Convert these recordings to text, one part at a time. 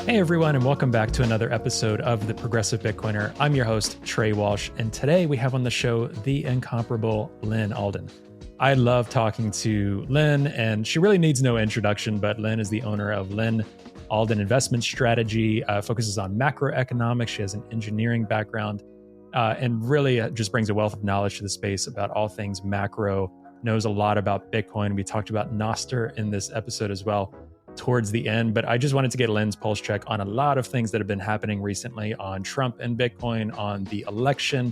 Hey everyone, and welcome back to another episode of The Progressive Bitcoiner. I'm your host, Trey Walsh, and today we have on the show the incomparable Lyn Alden. I love talking to Lyn, and she really needs no introduction, but Lyn is the owner of Lyn Alden Investment Strategy, focuses on macroeconomics. She has an engineering background, and really just brings a wealth of knowledge to the space about all things macro, knows a lot about Bitcoin. We talked about Nostr in this episode as well towards the end, but I just wanted to get Lyn's pulse check on a lot of things that have been happening recently on Trump and Bitcoin, on the election,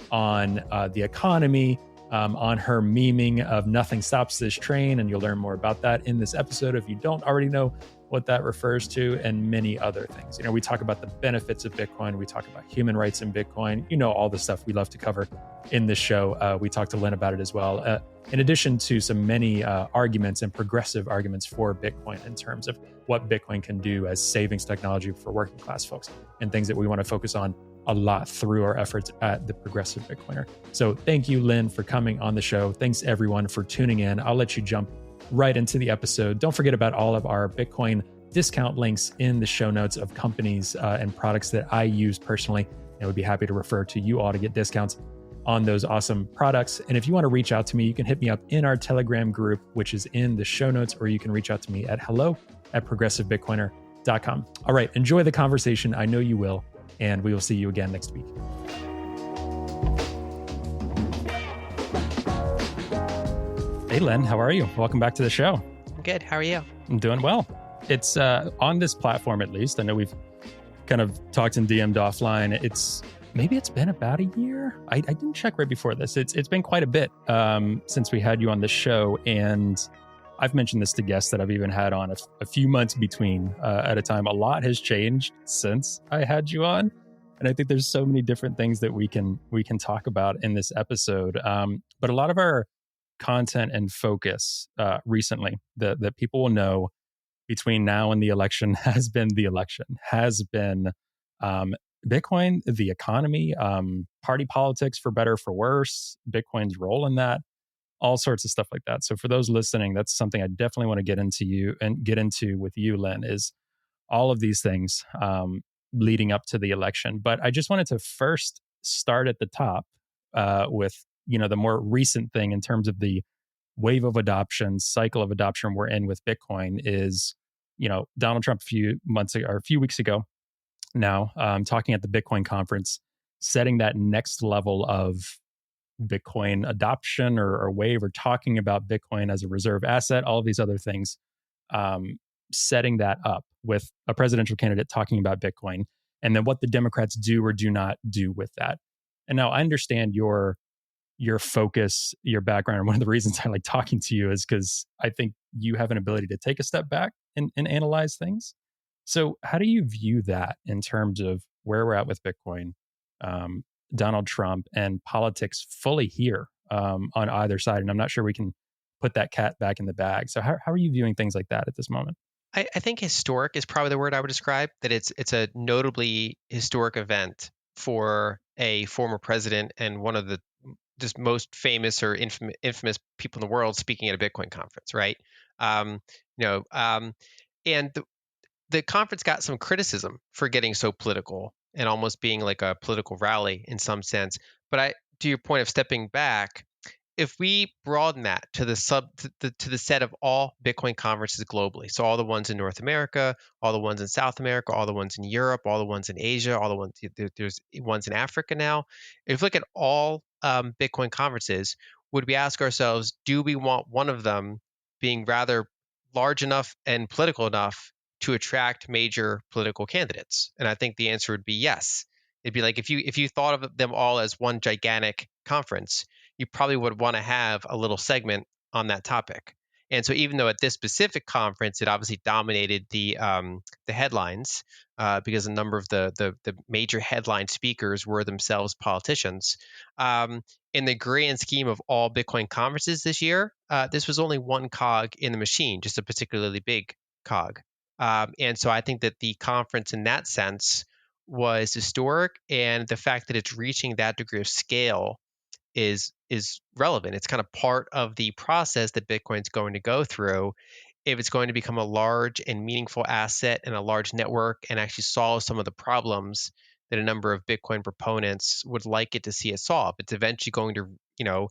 on the economy, on her memeing of nothing stops this train, and you'll learn more about that in this episode if you don't already know what that refers to, and many other things. You know, we talk about the benefits of Bitcoin, we talk about human rights in Bitcoin, you know, all the stuff we love to cover in this show. We talked to Lyn about it as well. In addition to some many arguments and progressive arguments for Bitcoin in terms of what Bitcoin can do as savings technology for working class folks and things that we want to focus on a lot through our efforts at the Progressive Bitcoiner. So thank you, Lyn, for coming on the show. Thanks everyone for tuning in. I'll let you jump right into the episode. Don't forget about all of our Bitcoin discount links in the show notes of companies and products that I use personally, and would be happy to refer to you all to get discounts on those awesome products. And if you want to reach out to me, you can hit me up in our Telegram group, which is in the show notes, or you can reach out to me at hello@progressivebitcoiner.com. All right, enjoy the conversation. I know you will, and we will see you again next week. Hey, Lyn, how are you? Welcome back to the show. I'm good. How are you? I'm doing well. It's on this platform, at least. I know we've kind of talked and DM'd offline. Maybe it's been about a year. I didn't check right before this. It's been quite a bit since we had you on the show, and I've mentioned this to guests that I've even had on a few months between at a time. A lot has changed since I had you on, and I think there's so many different things that we can talk about in this episode. But a lot of our content and focus recently that people will know between now and the election has been Bitcoin, the economy, party politics, for better, for worse, Bitcoin's role in that, all sorts of stuff like that. So for those listening, that's something I definitely want to get into with you, Lyn, is all of these things leading up to the election. But I just wanted to first start at the top with, you know, the more recent thing in terms of the wave of adoption, cycle of adoption we're in with Bitcoin is, you know, Donald Trump a few weeks ago now, talking at the Bitcoin conference, setting that next level of Bitcoin adoption or wave, or talking about Bitcoin as a reserve asset, all of these other things, setting that up with a presidential candidate talking about Bitcoin, and then what the Democrats do or do not do with that. And now I understand your focus, your background, and one of the reasons I like talking to you is because I think you have an ability to take a step back and analyze things. So how do you view that in terms of where we're at with Bitcoin, Donald Trump, and politics fully here on either side? And I'm not sure we can put that cat back in the bag. So how are you viewing things like that at this moment? I think historic is probably the word I would describe. That it's a notably historic event for a former president and one of the just most famous or infamous people in the world speaking at a Bitcoin conference, right? And the conference got some criticism for getting so political and almost being like a political rally in some sense. But to your point of stepping back, if we broaden that to the set of all Bitcoin conferences globally, so all the ones in North America, all the ones in South America, all the ones in Europe, all the ones in Asia, all the ones there's ones in Africa now. If you look at all Bitcoin conferences, would we ask ourselves, do we want one of them being rather large enough and political enough to attract major political candidates? And I think the answer would be yes. It'd be like if you thought of them all as one gigantic conference, you probably would want to have a little segment on that topic. And so even though at this specific conference it obviously dominated the headlines because a number of the major headline speakers were themselves politicians, in the grand scheme of all Bitcoin conferences this year, this was only one cog in the machine, just a particularly big cog. And so I think that the conference in that sense was historic, and the fact that it's reaching that degree of scale is relevant. It's kind of part of the process that Bitcoin's going to go through. if it's going to become a large and meaningful asset and a large network and actually solve some of the problems that a number of Bitcoin proponents would like it to see it solve. It's eventually going to,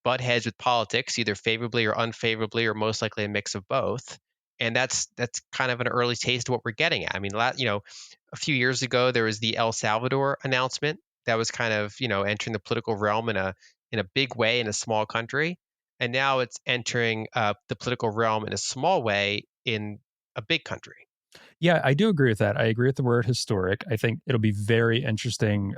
butt heads with politics, either favorably or unfavorably, or most likely a mix of both. And that's kind of an early taste of what we're getting at. I mean, a few years ago there was the El Salvador announcement that was kind of entering the political realm in a big way in a small country, and now it's entering the political realm in a small way in a big country. Yeah, I do agree with that. I agree with the word historic. I think it'll be very interesting.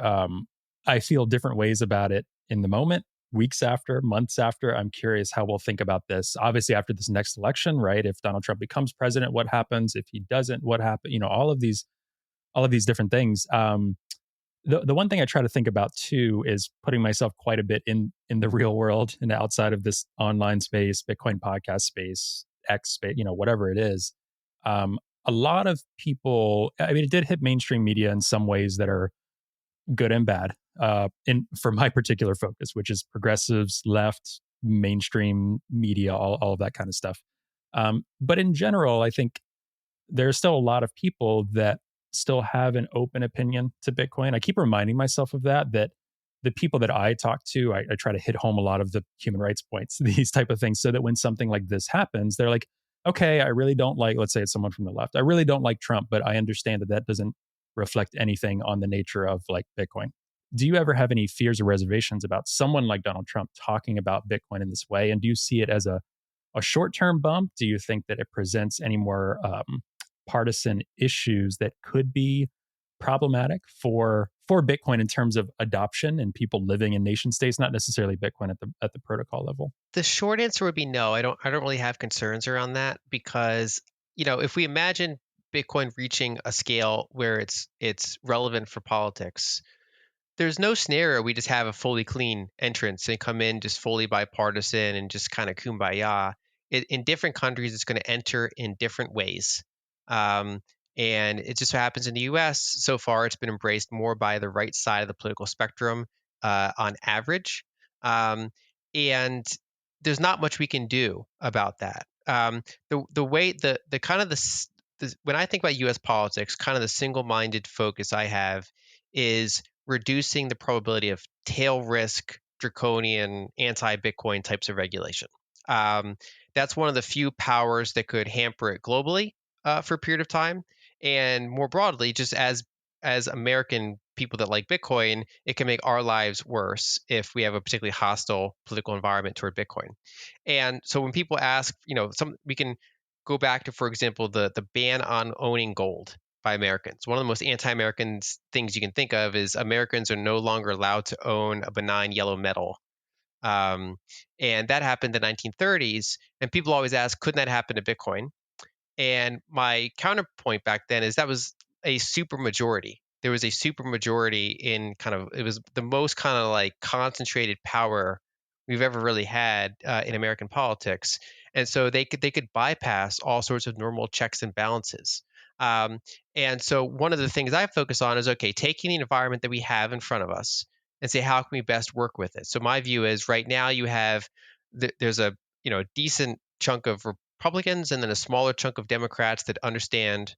I feel different ways about it in the moment, weeks after, months after. I'm curious how we'll think about this. Obviously, after this next election, right? If Donald Trump becomes president, what happens? If he doesn't, what happens? All of these different things. The one thing I try to think about too is putting myself quite a bit in the real world and outside of this online space, Bitcoin podcast space, X space, whatever it is. Um, a lot of people, I mean, it did hit mainstream media in some ways that are good and bad. In for my particular focus, which is progressives, left, mainstream media, all of that kind of stuff. But in general, I think there's still a lot of people that still have an open opinion to Bitcoin. I keep reminding myself of that the people that I talk to, I try to hit home a lot of the human rights points, these type of things, so that when something like this happens, they're like, okay, I really don't like, let's say it's someone from the left, I really don't like Trump, but I understand that doesn't reflect anything on the nature of like Bitcoin. Do you ever have any fears or reservations about someone like Donald Trump talking about Bitcoin in this way? And do you see it as a short term bump? Do you think that it presents any more partisan issues that could be problematic for Bitcoin in terms of adoption and people living in nation states, not necessarily Bitcoin at the protocol level? The short answer would be no. I don't really have concerns around that because, if we imagine Bitcoin reaching a scale where it's relevant for politics, there's no scenario we just have a fully clean entrance and come in just fully bipartisan and just kind of kumbaya. In different countries, it's going to enter in different ways. Um, and it just so happens in the US, so far, it's been embraced more by the right side of the political spectrum on average. Um, and there's not much we can do about that. The way the kind of when I think about U.S. politics, kind of the single-minded focus I have is reducing the probability of tail risk, draconian, anti-Bitcoin types of regulation. Um, that's one of the few powers that could hamper it globally for a period of time, and more broadly, just as American people that like Bitcoin, it can make our lives worse if we have a particularly hostile political environment toward Bitcoin. And so when people ask, we can go back to, for example, the ban on owning gold by Americans. One of the most anti-American things you can think of is Americans are no longer allowed to own a benign yellow metal. Um, and that happened in the 1930s. And people always ask, couldn't that happen to Bitcoin? And my counterpoint back then is that was a super majority. There was a super majority in it was the most kind of like concentrated power we've ever really had in American politics. And so they could bypass all sorts of normal checks and balances. Um, and so one of the things I focus on is, okay, taking the environment that we have in front of us and say, how can we best work with it? So my view is right now you have, there's a, decent chunk of Republicans and then a smaller chunk of Democrats that understand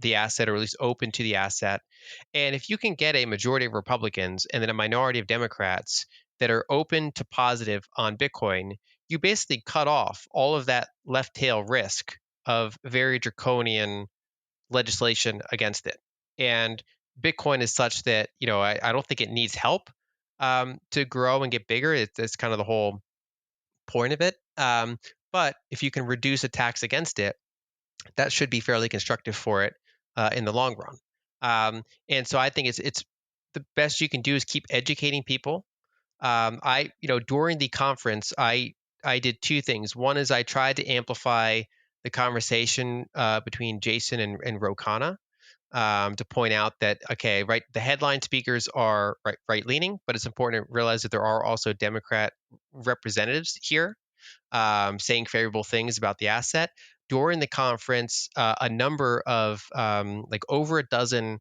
the asset, or at least open to the asset. And if you can get a majority of Republicans and then a minority of Democrats that are open to positive on Bitcoin, you basically cut off all of that left tail risk of very draconian legislation against it. And Bitcoin is such that, I don't think it needs help to grow and get bigger. It's kind of the whole point of it. But if you can reduce a tax against it, that should be fairly constructive for it in the long run. And so I think it's the best you can do is keep educating people. During the conference, I did two things. One is I tried to amplify the conversation between Jason and Rokana, to point out that, okay, right, the headline speakers are right leaning, but it's important to realize that there are also Democrat representatives here saying favorable things about the asset. During the conference, a number of like over a dozen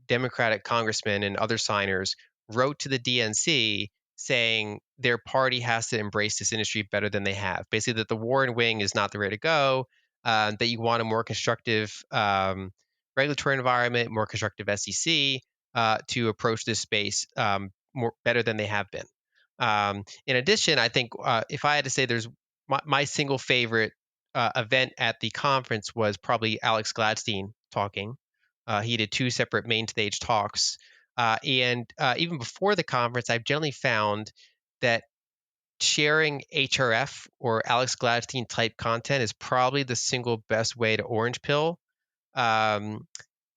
Democratic congressmen and other signers wrote to the DNC saying their party has to embrace this industry better than they have. Basically, that the Warren wing is not the way to go. that you want a more constructive regulatory environment, more constructive SEC to approach this space more better than they have been. In addition, I think if I had to say, there's my single favorite event at the conference was probably Alex Gladstein talking. He did two separate main stage talks. And even before the conference, I've generally found that sharing HRF or Alex Gladstein type content is probably the single best way to orange pill um,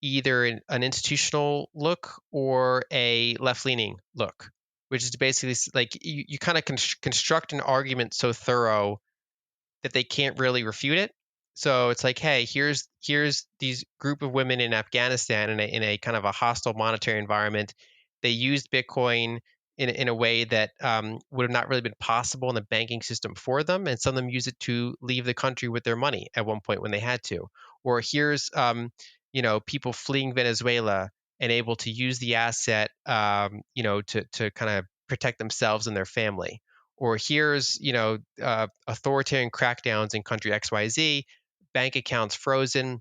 either an institutional look or a left leaning look, which is basically like you kind of construct an argument so thorough that they can't really refute it. So it's like, hey, here's these group of women in Afghanistan in a kind of a hostile monetary environment. They used Bitcoin in a way that would have not really been possible in the banking system for them, and some of them use it to leave the country with their money at one point when they had to. Or here's people fleeing Venezuela and able to use the asset to kind of protect themselves and their family. Or here's authoritarian crackdowns in country XYZ, bank accounts frozen.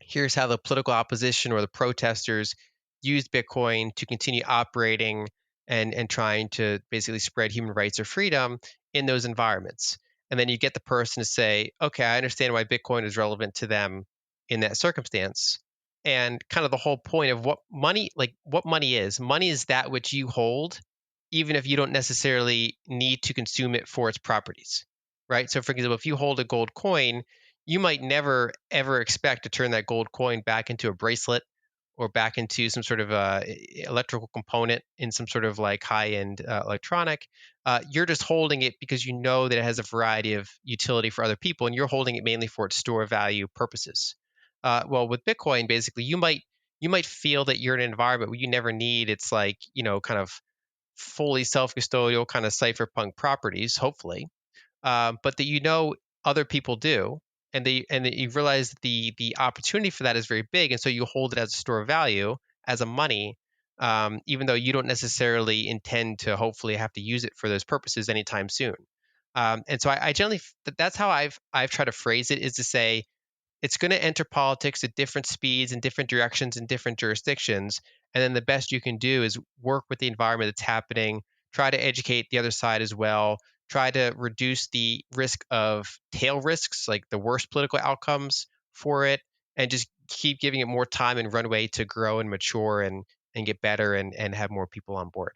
Here's how the political opposition or the protesters used Bitcoin to continue operating and trying to basically spread human rights or freedom in those environments. And then you get the person to say, okay, I understand why Bitcoin is relevant to them in that circumstance. And kind of the whole point of what money is. Money is that which you hold, even if you don't necessarily need to consume it for its properties, right? So, for example, if you hold a gold coin, you might never ever expect to turn that gold coin back into a bracelet or back into some sort of electrical component in some sort of like high-end electronic. You're just holding it because you know that it has a variety of utility for other people, and you're holding it mainly for its store value purposes. Well, with Bitcoin, basically, you might feel that you're in an environment where you never need its like kind of fully self-custodial kind of cypherpunk properties, hopefully, but that other people do, and that you realize that the opportunity for that is very big, and so you hold it as a store of value, as a money, even though you don't necessarily intend to hopefully have to use it for those purposes anytime soon. And so I generally that's how I've tried to phrase it, is to say it's going to enter politics at different speeds and different directions in different jurisdictions. And then the best you can do is work with the environment that's happening, try to educate the other side as well, try to reduce the risk of tail risks, like the worst political outcomes for it, and just keep giving it more time and runway to grow and mature and get better and have more people on board.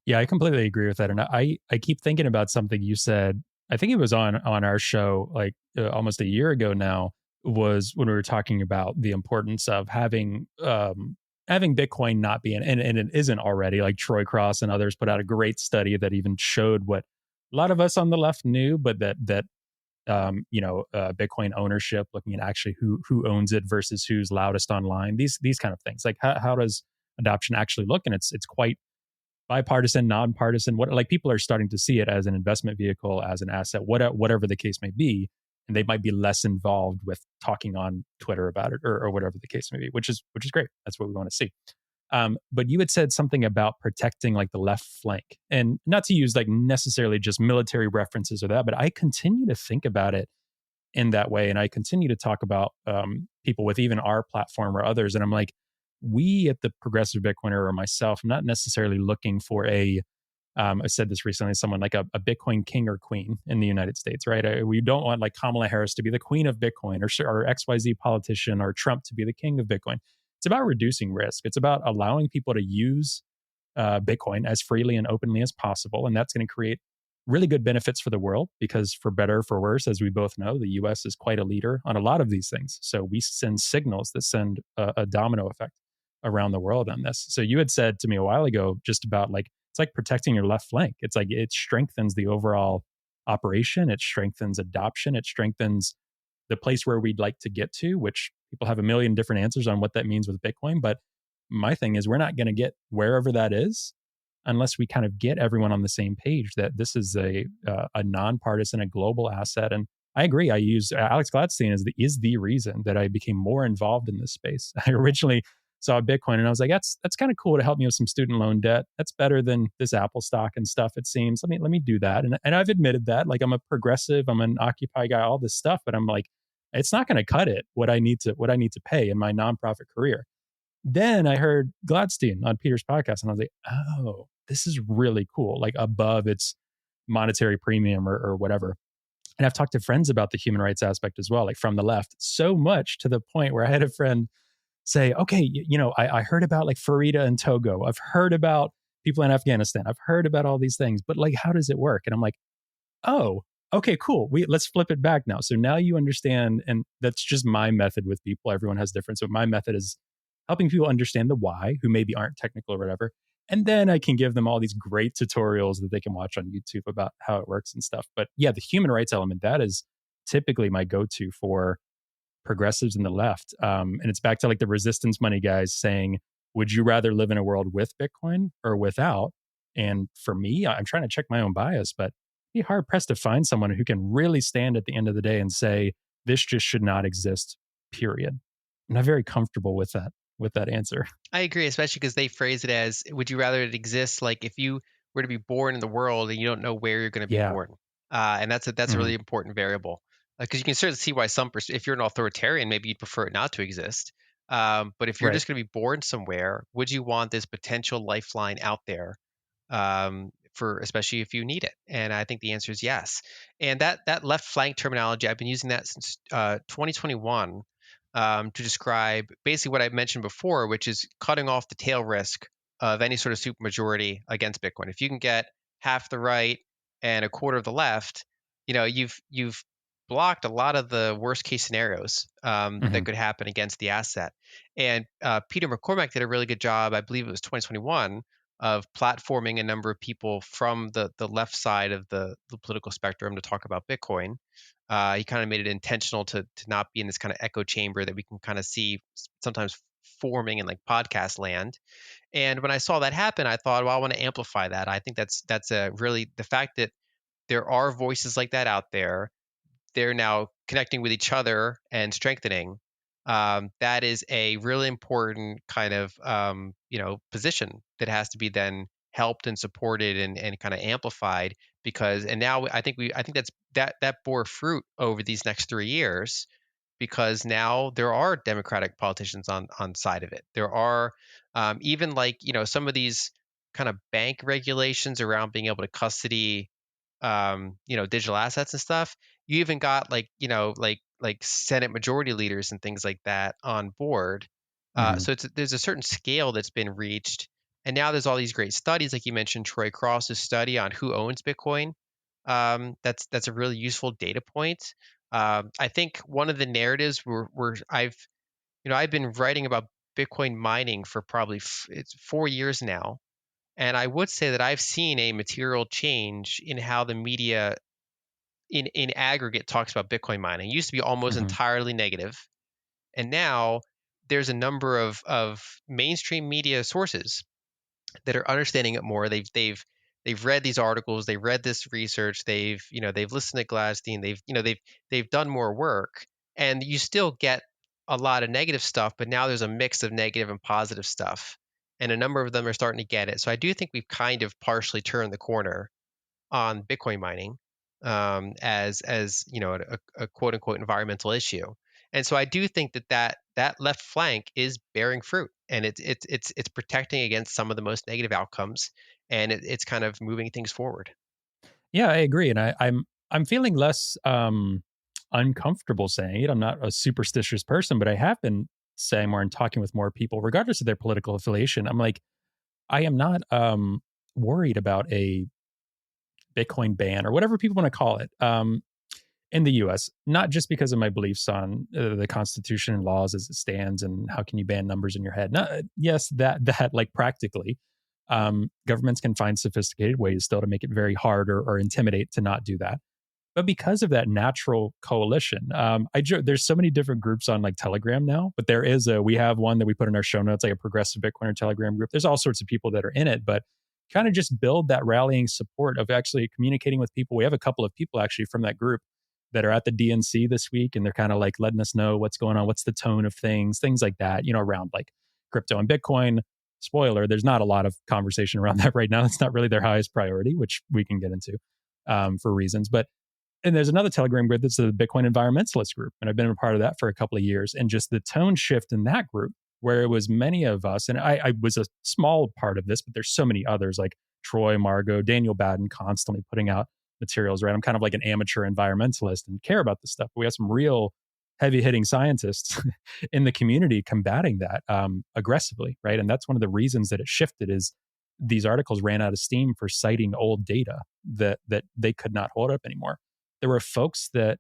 Yeah, I completely agree with that. And I keep thinking about something you said. I think it was on our show like almost a year ago now, was when we were talking about the importance of having Bitcoin not be and it isn't already. Like Troy Cross and others put out a great study that even showed what a lot of us on the left knew, but that Bitcoin ownership, looking at actually who owns it versus who's loudest online, these kind of things. Like how does adoption actually look? And it's quite bipartisan, nonpartisan. What, like, people are starting to see it as an investment vehicle, as an asset, whatever the case may be, and they might be less involved with talking on Twitter about it or whatever the case may be, which is great. That's what we want to see. But you had said something about protecting like the left flank, and not to use like necessarily just military references or that, but I continue to think about it in that way, and I continue to talk about people with even our platform or others, and I'm like, we at the Progressive Bitcoiner or myself, I'm not necessarily looking for I said this recently, someone like a Bitcoin king or queen in the United States, right? We don't want like Kamala Harris to be the queen of Bitcoin or XYZ politician or Trump to be the king of Bitcoin. It's about reducing risk. It's about allowing people to use Bitcoin as freely and openly as possible. And that's going to create really good benefits for the world, because for better or for worse, as we both know, the US is quite a leader on a lot of these things. So we send signals that send a domino effect around the world on this. So you had said to me a while ago just about like, it's like protecting your left flank. It's like it strengthens the overall operation. It strengthens adoption. It strengthens the place where we'd like to get to, which people have a million different answers on what that means with Bitcoin. But my thing is, we're not going to get wherever that is unless we kind of get everyone on the same page that this is a nonpartisan, a global asset. And I agree. I use Alex Gladstein is the reason that I became more involved in this space. I originally saw Bitcoin and I was like, that's kind of cool to help me with some student loan debt. That's better than this Apple stock and stuff, it seems. Let me do that. And I've admitted that. Like, I'm a progressive, I'm an Occupy guy, all this stuff, but I'm like, It's not going to cut it what I need to pay in my nonprofit career. Then I heard Gladstein on Peter's podcast, and I was like, oh, this is really cool, like above its monetary premium or whatever. And I've talked to friends about the human rights aspect as well, like from the left, so much to the point where I had a friend say, okay, I heard about like Farida and Togo. I've heard about people in Afghanistan. I've heard about all these things, but like, how does it work? And I'm like, oh, okay, cool. Let's flip it back now. So now you understand, and that's just my method with people. Everyone has different. So my method is helping people understand the why, who maybe aren't technical or whatever. And then I can give them all these great tutorials that they can watch on YouTube about how it works and stuff. But yeah, the human rights element, that is typically my go-to for progressives in the left. And it's back to like the resistance money guys saying, would you rather live in a world with Bitcoin or without? And for me, I'm trying to check my own bias, but be hard pressed to find someone who can really stand at the end of the day and say, this just should not exist, period. I'm not very comfortable with that answer. I agree, especially because they phrase it as, would you rather it exists like if you were to be born in the world and you don't know where you're going to be Yeah. born? And that's a really important variable, because you can certainly see why if you're an authoritarian, maybe you'd prefer it not to exist. But if you're Right. just going to be born somewhere, would you want this potential lifeline out there, for especially if you need it? And I think the answer is yes. And that left flank terminology, I've been using that since 2021, to describe basically what I mentioned before, which is cutting off the tail risk of any sort of supermajority against Bitcoin. If you can get half the right and a quarter of the left, you've blocked a lot of the worst case scenarios, that Hmm. could happen against the asset. And Peter McCormack did a really good job, I believe it was 2021, of platforming a number of people from the left side of the political spectrum to talk about Bitcoin. He kind of made it intentional to not be in this kind of echo chamber that we can kind of see sometimes forming in like podcast land. And when I saw that happen, I thought, well, I want to amplify that. I think that's a really, the fact that there are voices like that out there, they're now connecting with each other and strengthening. That is a really important kind of position that has to be then helped and supported and kind of amplified, because and now I think that bore fruit over these next 3 years, because now there are Democratic politicians on side of it. There are, even like some of these kind of bank regulations around being able to custody, digital assets and stuff. You even got like, like Senate majority leaders and things like that on board. Hmm. So there's a certain scale that's been reached, and now there's all these great studies, like you mentioned, Troy Cross's study on who owns Bitcoin. That's a really useful data point. I think one of the narratives where I've been writing about Bitcoin mining for probably it's 4 years now, and I would say that I've seen a material change in how the media in aggregate talks about Bitcoin mining. It used to be almost Hmm. entirely negative, and now there's a number of mainstream media sources that are understanding it more. They've read these articles, they read this research, they've listened to Gladstein, they've done more work, and you still get a lot of negative stuff, but now there's a mix of negative and positive stuff, and a number of them are starting to get it. So I do think we've kind of partially turned the corner on Bitcoin mining, as a quote unquote environmental issue. And so I do think that left flank is bearing fruit, and it's protecting against some of the most negative outcomes, and it's kind of moving things forward. Yeah, I agree, and I'm feeling less uncomfortable saying it. I'm not a superstitious person, but I have been saying more and talking with more people, regardless of their political affiliation. I'm like, I am not worried about a Bitcoin ban or whatever people want to call it, in the US, not just because of my beliefs on the Constitution and laws as it stands and how can you ban numbers in your head. Not, yes, that like practically, governments can find sophisticated ways still to make it very hard or intimidate to not do that. But because of that natural coalition, there's so many different groups on like Telegram now, but we have one that we put in our show notes, like a progressive Bitcoiner Telegram group. There's all sorts of people that are in it, but kind of just build that rallying support of actually communicating with people. We have a couple of people actually from that group that are at the DNC this week, and they're kind of like letting us know what's going on, what's the tone of things like that, around like crypto and Bitcoin. Spoiler, there's not a lot of conversation around that right now. It's not really their highest priority, which we can get into for reasons. But And there's another Telegram group that's the Bitcoin environmentalist group. And I've been a part of that for a couple of years. And just the tone shift in that group, where it was many of us, and I was a small part of this, but there's so many others like Troy, Margot, Daniel Baden constantly putting out materials, right? I'm kind of like an amateur environmentalist and care about this stuff. But we have some real heavy hitting scientists in the community combating that aggressively, right? And that's one of the reasons that it shifted is these articles ran out of steam for citing old data that they could not hold up anymore. There were folks that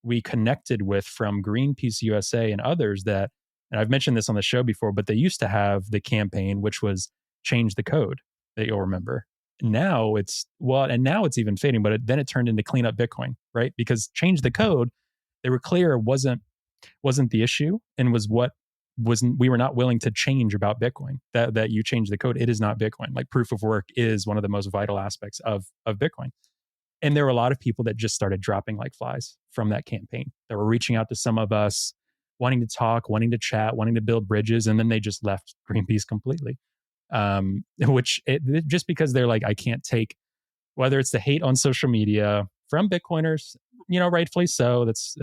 we connected with from Greenpeace USA and others that, and I've mentioned this on the show before, but they used to have the campaign, which was change the code that you'll remember. Now it's, well, and now it's even fading, but then it turned into clean up Bitcoin, right? Because change the code, they were clear wasn't the issue and was what wasn't, we were not willing to change about Bitcoin, that you change the code. It is not Bitcoin. Like proof of work is one of the most vital aspects of Bitcoin. And there were a lot of people that just started dropping like flies from that campaign that were reaching out to some of us, wanting to talk, wanting to chat, wanting to build bridges. And then they just left Greenpeace completely. Just because they're like, I can't take, whether it's the hate on social media from Bitcoiners, rightfully so. That's,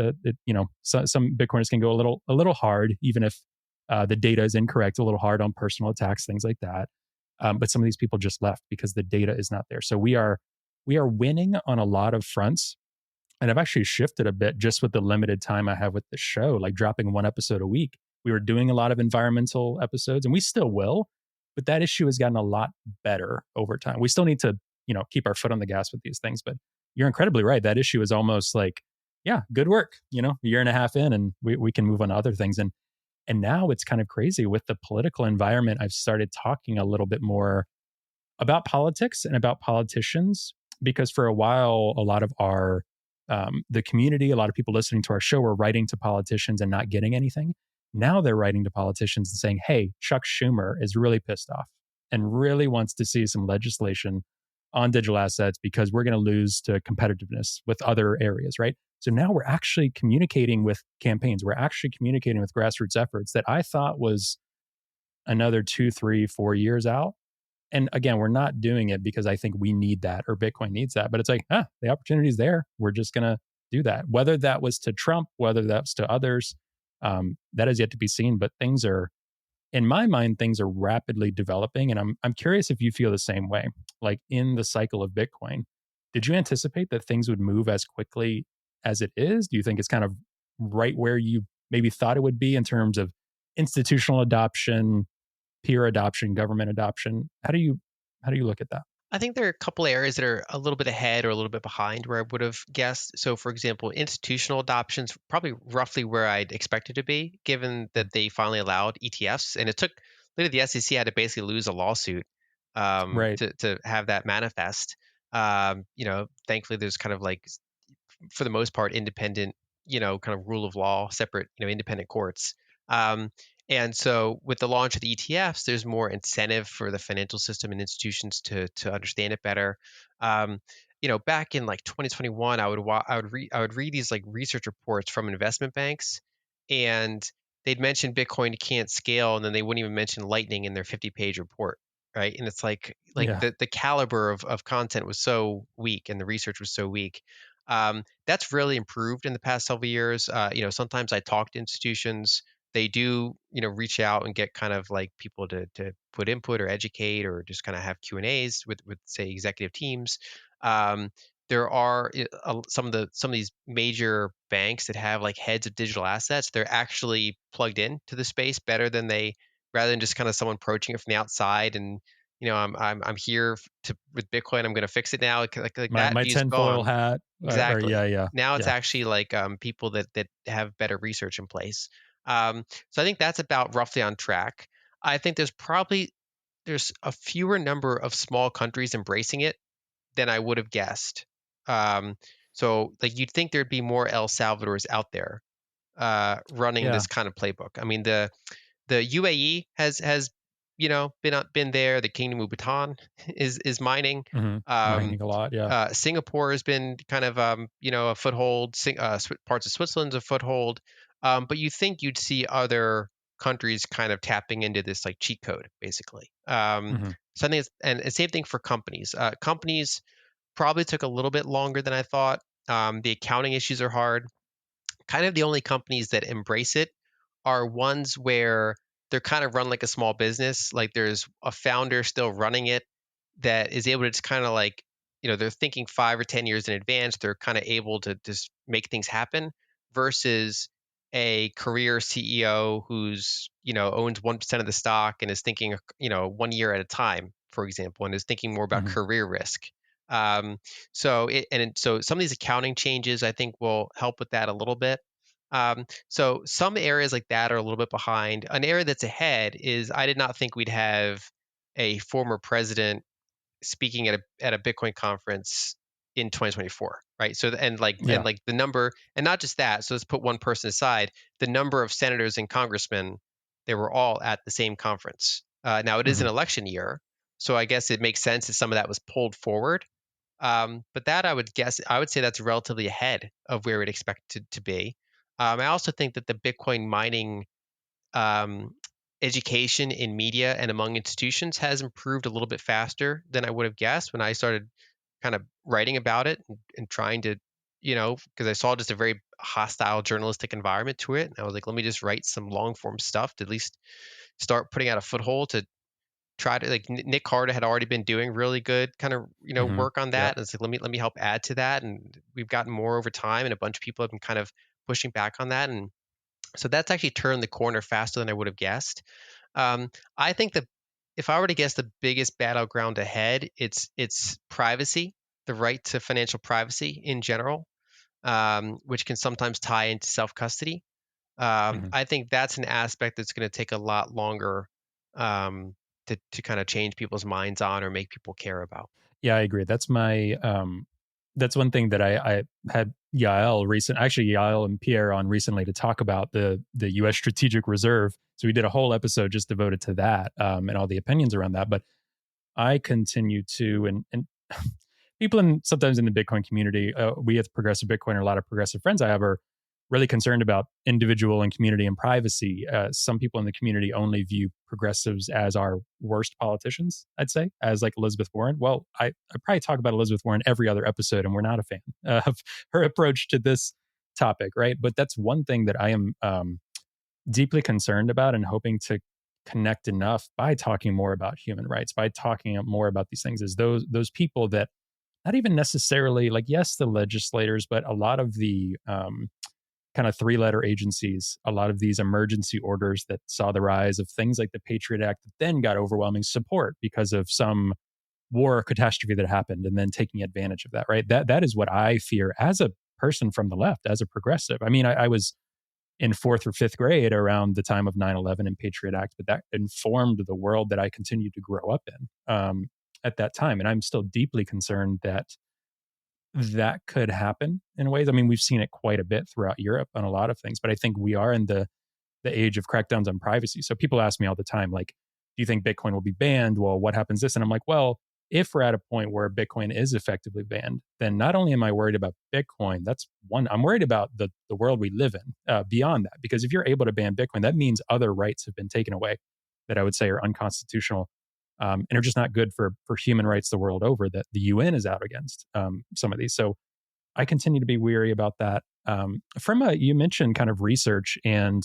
some Bitcoiners can go a little hard, even if the data is incorrect, a little hard on personal attacks, things like that. But some of these people just left because the data is not there. So we are winning on a lot of fronts. And I've actually shifted a bit just with the limited time I have with the show, like dropping one episode a week. We were doing a lot of environmental episodes and we still will, but that issue has gotten a lot better over time. We still need to, keep our foot on the gas with these things, but you're incredibly right. That issue is almost like, yeah, good work, a year and a half in and we can move on to other things. And now it's kind of crazy with the political environment. I've started talking a little bit more about politics and about politicians because for a while, a lot of our the community, a lot of people listening to our show were writing to politicians and not getting anything. Now they're writing to politicians and saying, hey, Chuck Schumer is really pissed off and really wants to see some legislation on digital assets because we're going to lose to competitiveness with other areas, right? So now we're actually communicating with campaigns. We're actually communicating with grassroots efforts that I thought was another 2, 3, 4 years out. And again, we're not doing it because I think we need that or Bitcoin needs that. But it's like, the opportunity is there. We're just going to do that. Whether that was to Trump, whether that's to others, that is yet to be seen. But things are, in my mind, things are rapidly developing. And I'm curious if you feel the same way. Like in the cycle of Bitcoin, did you anticipate that things would move as quickly as it is? Do you think it's kind of right where you maybe thought it would be in terms of institutional adoption, peer adoption, government adoption? How do you look at that? I think there are a couple areas that are a little bit ahead or a little bit behind where I would have guessed. So, for example, institutional adoption's probably roughly where I'd expect it to be, given that they finally allowed ETFs, and it took literally the SEC had to basically lose a lawsuit Right. to have that manifest. Thankfully, there's kind of like, for the most part, independent, kind of rule of law, separate, independent courts. And so with the launch of the ETFs, there's more incentive for the financial system and institutions to understand it better. Back in like 2021, I would read these like research reports from investment banks, and they'd mention Bitcoin can't scale, and then they wouldn't even mention Lightning in their 50-page report, right? And it's like Yeah. the caliber of content was so weak, and the research was so weak. That's really improved in the past several years. Sometimes I talk to institutions. They do, reach out and get kind of like people to put input or educate or just kind of have Q&As with say executive teams. There are some of these major banks that have like heads of digital assets. They're actually plugged in to the space better than rather than just kind of someone approaching it from the outside and I'm here with Bitcoin. I'm going to fix it now. Like that My view's tinfoil gone. hat. Or Exactly. yeah. Now it's Yeah. actually like people that have better research in place. So I think that's about roughly on track. I think there's a fewer number of small countries embracing it than I would have guessed. Um, so like you'd think there'd be more El Salvadors out there running Yeah. this kind of playbook. I mean the UAE has been there. The Kingdom of Bhutan is mining. Mining a lot. Yeah. Singapore has been kind of a foothold. Parts of Switzerland's a foothold. But you think you'd see other countries kind of tapping into this like cheat code, basically. hmm So I think and same thing for companies. Companies probably took a little bit longer than I thought. The accounting issues are hard. Kind of the only companies that embrace it are ones where they're kind of run like a small business. Like there's a founder still running it that is able to just kind of like, they're thinking 5 or 10 years in advance. They're kind of able to just make things happen versus a career CEO who's, owns 1% of the stock and is thinking, 1 year at a time, for example, and is thinking more about Hmm. career risk. Um, so some of these accounting changes I think will help with that a little bit. So some areas like that are a little bit behind. An area that's ahead is I did not think we'd have a former president speaking at a Bitcoin conference in 2024, right? So Yeah. the number, and not just that. So let's put one person aside. The number of senators and congressmen, they were all at the same conference. Now it is Hmm. an election year, so I guess it makes sense that some of that was pulled forward. But that I would say that's relatively ahead of where we'd expect to be. I also think that the Bitcoin mining um, education in media and among institutions has improved a little bit faster than I would have guessed when I started kind of writing about it and trying to, because I saw just a very hostile journalistic environment to it. And I was like, let me just write some long form stuff to at least start putting out a foothold to try to like Nick Carter had already been doing really good kind of Hmm. work on Yep. that, and it's like let me help add to that, and we've gotten more over time, and a bunch of people have been kind of pushing back on that, and so that's actually turned the corner faster than I would have guessed. I think that if I were to guess the biggest battleground ahead, it's privacy, the right to financial privacy in general, which can sometimes tie into self custody. Hmm. I think that's an aspect that's going to take a lot longer to kind of change people's minds on or make people care about. Yeah, I agree. That's one thing that I had Yael and Pierre on recently to talk about the US strategic reserve. So we did a whole episode just devoted to that, and all the opinions around that. But I continue to, and people sometimes in the Bitcoin community, we at Progressive Bitcoin, or a lot of progressive friends I have, are really concerned about individual and community and privacy. Some people in the community only view progressives as our worst politicians, I'd say, as like Elizabeth Warren. Well, I probably talk about Elizabeth Warren every other episode, and we're not a fan of her approach to this topic, right? But that's one thing that I am deeply concerned about and hoping to connect enough by talking more about human rights, by talking more about these things, is those people that not even necessarily like, yes, the legislators, but a lot of the kind of three-letter agencies, a lot of these emergency orders that saw the rise of things like the Patriot Act that then got overwhelming support because of some war or catastrophe that happened, and then taking advantage of that, right? That is what I fear as a person from the left, as a progressive. I mean, I was in fourth or fifth grade around the time of 9/11 and Patriot Act, but that informed the world that I continued to grow up in at that time. And I'm still deeply concerned that that could happen in ways. I mean, we've seen it quite a bit throughout Europe on a lot of things, but I think we are in the age of crackdowns on privacy. So people ask me all the time, like, do you think Bitcoin will be banned? Well, what happens this? And I'm like, well, if we're at a point where Bitcoin is effectively banned, then not only am I worried about Bitcoin, that's one, I'm worried about the world we live in beyond that. Because if you're able to ban Bitcoin, that means other rights have been taken away that I would say are unconstitutional, and are just not good for human rights the world over, that the UN is out against some of these. So I continue to be weary about that. You mentioned kind of research and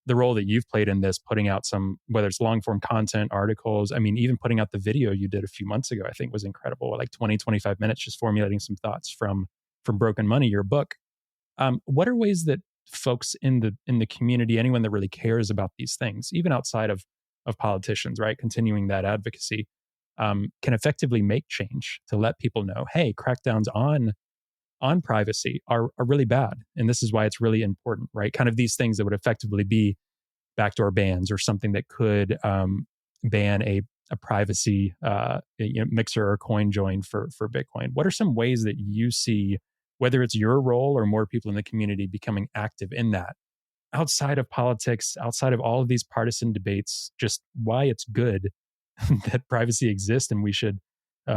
the role that you've played in this, putting out some, whether it's long form content, articles. I mean, even putting out the video you did a few months ago, I think was incredible. Like 20, 25 minutes, just formulating some thoughts from Broken Money, your book. What are ways that folks in the community, anyone that really cares about these things, even outside of politicians, right, continuing that advocacy, can effectively make change to let people know, hey, crackdowns on privacy are really bad, and this is why it's really important, right? Kind of these things that would effectively be backdoor bans, or something that could ban a privacy mixer or coin join for Bitcoin. What are some ways that you see, whether it's your role or more people in the community becoming active in that, outside of politics, outside of all of these partisan debates, just why it's good that privacy exists and we should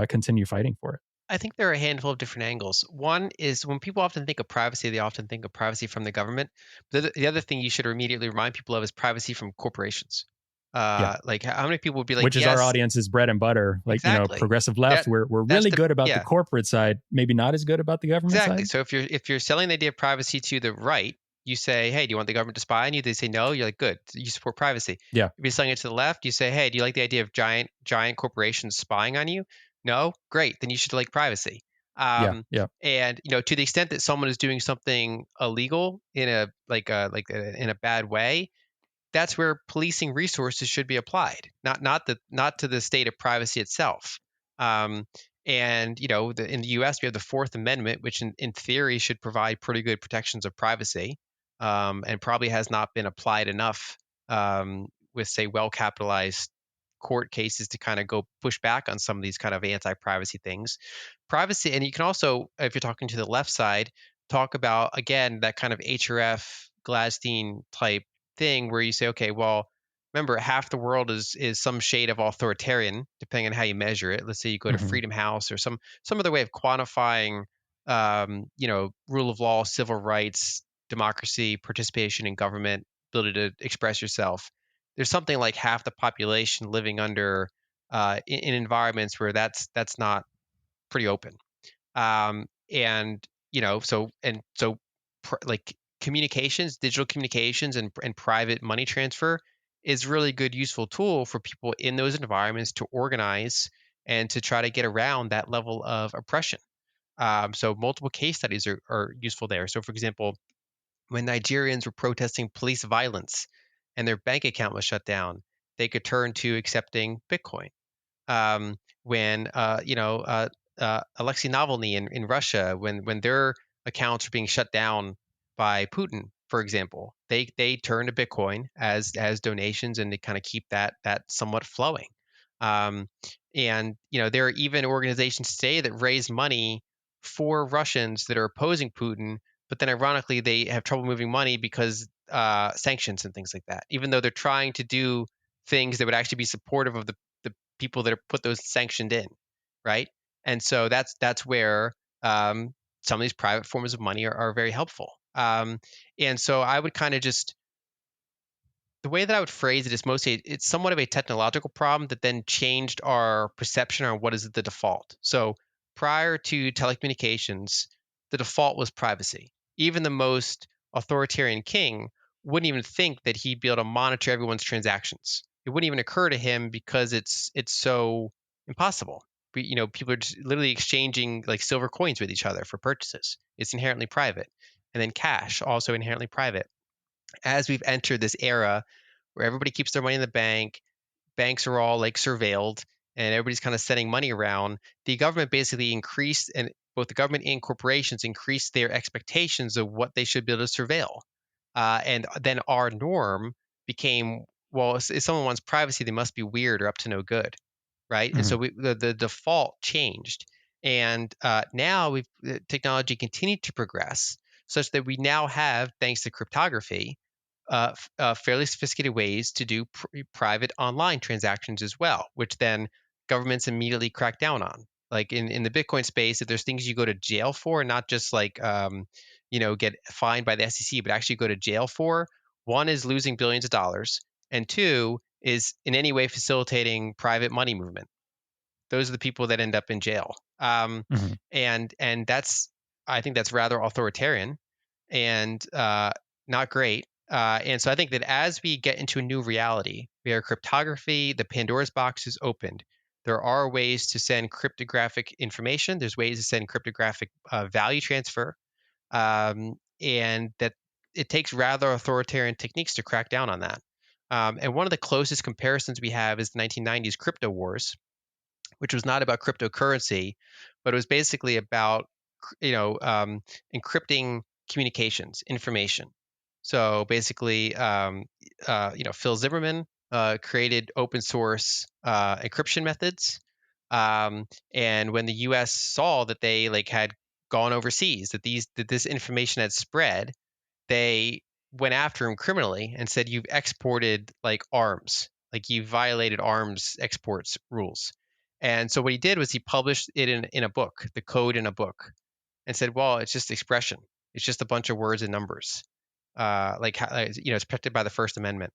continue fighting for it? I think there are a handful of different angles. One is when people often think of privacy, they often think of privacy from the government. The other thing you should immediately remind people of is privacy from corporations. Yeah. Like how many people would be like, Which is our yes, audience's bread and butter. Like, exactly. progressive left, That we're that's really the good about the yeah. corporate side, maybe not as good about the government Exactly. side. So if you're selling the idea of privacy to the right, you say, "Hey, do you want the government to spy on you?" They say no. You're like, "Good. You support privacy." Yeah. If you're selling it to the left, you say, "Hey, do you like the idea of giant corporations spying on you?" No. Great. Then you should like privacy. Yeah. Um, Yeah. and to the extent that someone is doing something illegal in in a bad way, that's where policing resources should be applied, not to the state of privacy itself. Um, and in the U.S. we have the Fourth Amendment, which in theory should provide pretty good protections of privacy, and probably has not been applied enough with, say, well-capitalized court cases to kind of go push back on some of these kind of anti-privacy things. Privacy, and you can also, if you're talking to the left side, talk about again that kind of HRF Gladstein type thing where you say, okay, well, remember half the world is some shade of authoritarian, depending on how you measure it. Let's say you go to Hmm. Freedom House or some other way of quantifying, rule of law, civil rights, democracy, participation in government, ability to express yourself. There's something like half the population living under in environments where that's not pretty open. And like communications, digital communications, and private money transfer is really good, useful tool for people in those environments to organize and to try to get around that level of oppression. So multiple case studies are useful there. So, for example, when Nigerians were protesting police violence and their bank account was shut down, they could turn to accepting Bitcoin. When Alexei Navalny in Russia, when their accounts are being shut down by Putin, for example, they turn to Bitcoin as donations, and they kind of keep that somewhat flowing. Um, and there are even organizations today that raise money for Russians that are opposing Putin, but then ironically they have trouble moving money because sanctions and things like that. Even though they're trying to do things that would actually be supportive of the people that are put those sanctioned in, right? And so that's where some of these private forms of money are very helpful. And so I would kind of just the way that I would phrase it is mostly it's somewhat of a technological problem that then changed our perception on what is the default. So prior to telecommunications, the default was privacy. Even the most authoritarian king wouldn't even think that he'd be able to monitor everyone's transactions. It wouldn't even occur to him because it's so impossible. People are just literally exchanging like silver coins with each other for purchases. It's inherently private. And then cash, also inherently private. As we've entered this era where everybody keeps their money in the bank, banks are all like surveilled, and everybody's kind of sending money around, the government basically increased, and both the government and corporations increased their expectations of what they should be able to surveil. And then our norm became, well, if someone wants privacy, they must be weird or up to no good, right? And Hmm. so the default changed. And now technology continued to progress such that we now have, thanks to cryptography, fairly sophisticated ways to do private online transactions as well, which then governments immediately crack down on. Like in the Bitcoin space, if there's things you go to jail for, not just like get fined by the SEC, but actually go to jail for. One is losing billions of dollars, and two is in any way facilitating private money movement. Those are the people that end up in jail. Hmm. And that's I think that's rather authoritarian and not great. And so I think that as we get into a new reality, where cryptography, the Pandora's box is opened. There are ways to send cryptographic information. There's ways to send cryptographic value transfer, and that it takes rather authoritarian techniques to crack down on that. And one of the closest comparisons we have is the 1990s crypto wars, which was not about cryptocurrency, but it was basically about encrypting communications, information. So basically, Phil Zimmerman created open source encryption methods, and when the U.S. saw that they like had gone overseas, that this information had spread, they went after him criminally and said, "You've exported like arms, like you violated arms exports rules." And so what he did was he published it in a book, the code in a book, and said, "Well, it's just expression. It's just a bunch of words and numbers." it's protected by the First Amendment.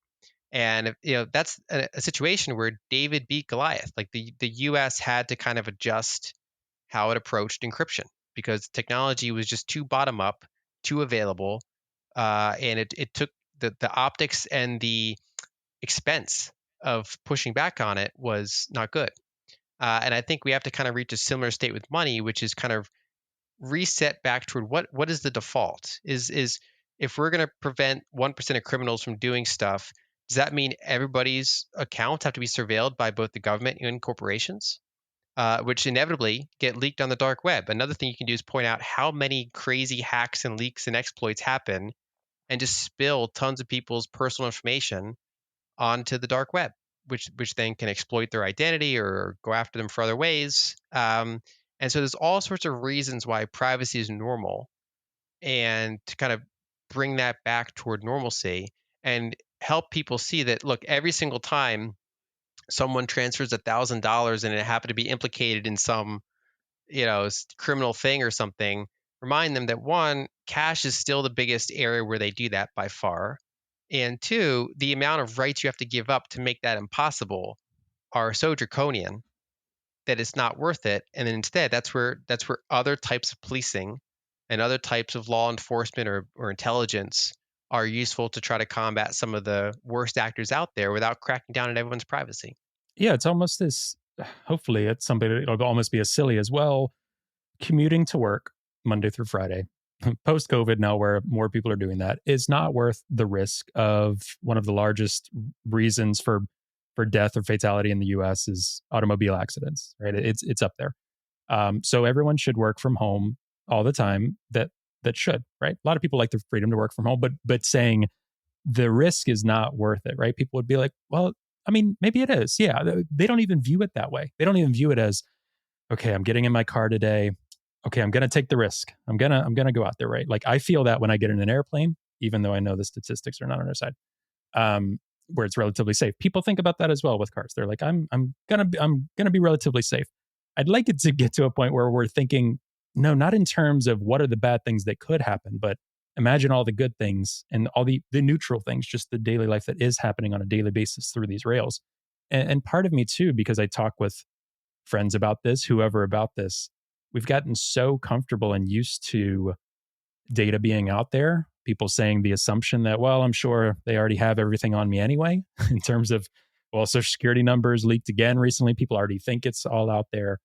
And that's a situation where David beat Goliath. Like the U.S. had to kind of adjust how it approached encryption because technology was just too bottom up, too available, and it took the optics and the expense of pushing back on it was not good. And I think we have to kind of reach a similar state with money, which is kind of reset back toward what is the default? Is if we're going to prevent 1% of criminals from doing stuff, does that mean everybody's accounts have to be surveilled by both the government and corporations, which inevitably get leaked on the dark web? Another thing you can do is point out how many crazy hacks and leaks and exploits happen and just spill tons of people's personal information onto the dark web, which then can exploit their identity or go after them for other ways. And so there's all sorts of reasons why privacy is normal, and to kind of bring that back toward normalcy and help people see that, look, every single time someone transfers $1,000 and it happened to be implicated in some criminal thing or something, remind them that one, cash is still the biggest area where they do that by far. And two, the amount of rights you have to give up to make that impossible are so draconian that it's not worth it. And then instead, that's where other types of policing and other types of law enforcement or intelligence are useful to try to combat some of the worst actors out there without cracking down on everyone's privacy. Yeah, it's almost as, hopefully it's something that'll almost be as silly as, well, commuting to work Monday through Friday, post COVID now, where more people are doing that, is not worth the risk of one of the largest reasons for death or fatality in the US is automobile accidents, right? It's up there. So everyone should work from home all the time. That should, right? A lot of people like the freedom to work from home, but saying the risk is not worth it, right? People would be like, well, I mean, maybe it is. Yeah, they don't even view it that way. They don't even view it as, okay, I'm getting in my car today. Okay, I'm going to take the risk. I'm going to go out there, right? Like I feel that when I get in an airplane, even though I know the statistics are not on our side, where it's relatively safe. People think about that as well with cars. They're like, I'm going to be relatively safe. I'd like it to get to a point where we're thinking, no, not in terms of what are the bad things that could happen, but imagine all the good things and all the neutral things, just the daily life that is happening on a daily basis through these rails. And part of me too, because I talk with friends about this, whoever about this, we've gotten so comfortable and used to data being out there, people saying the assumption that, well, I'm sure they already have everything on me anyway, in terms of, well, social security numbers leaked again recently. People already think it's all out there.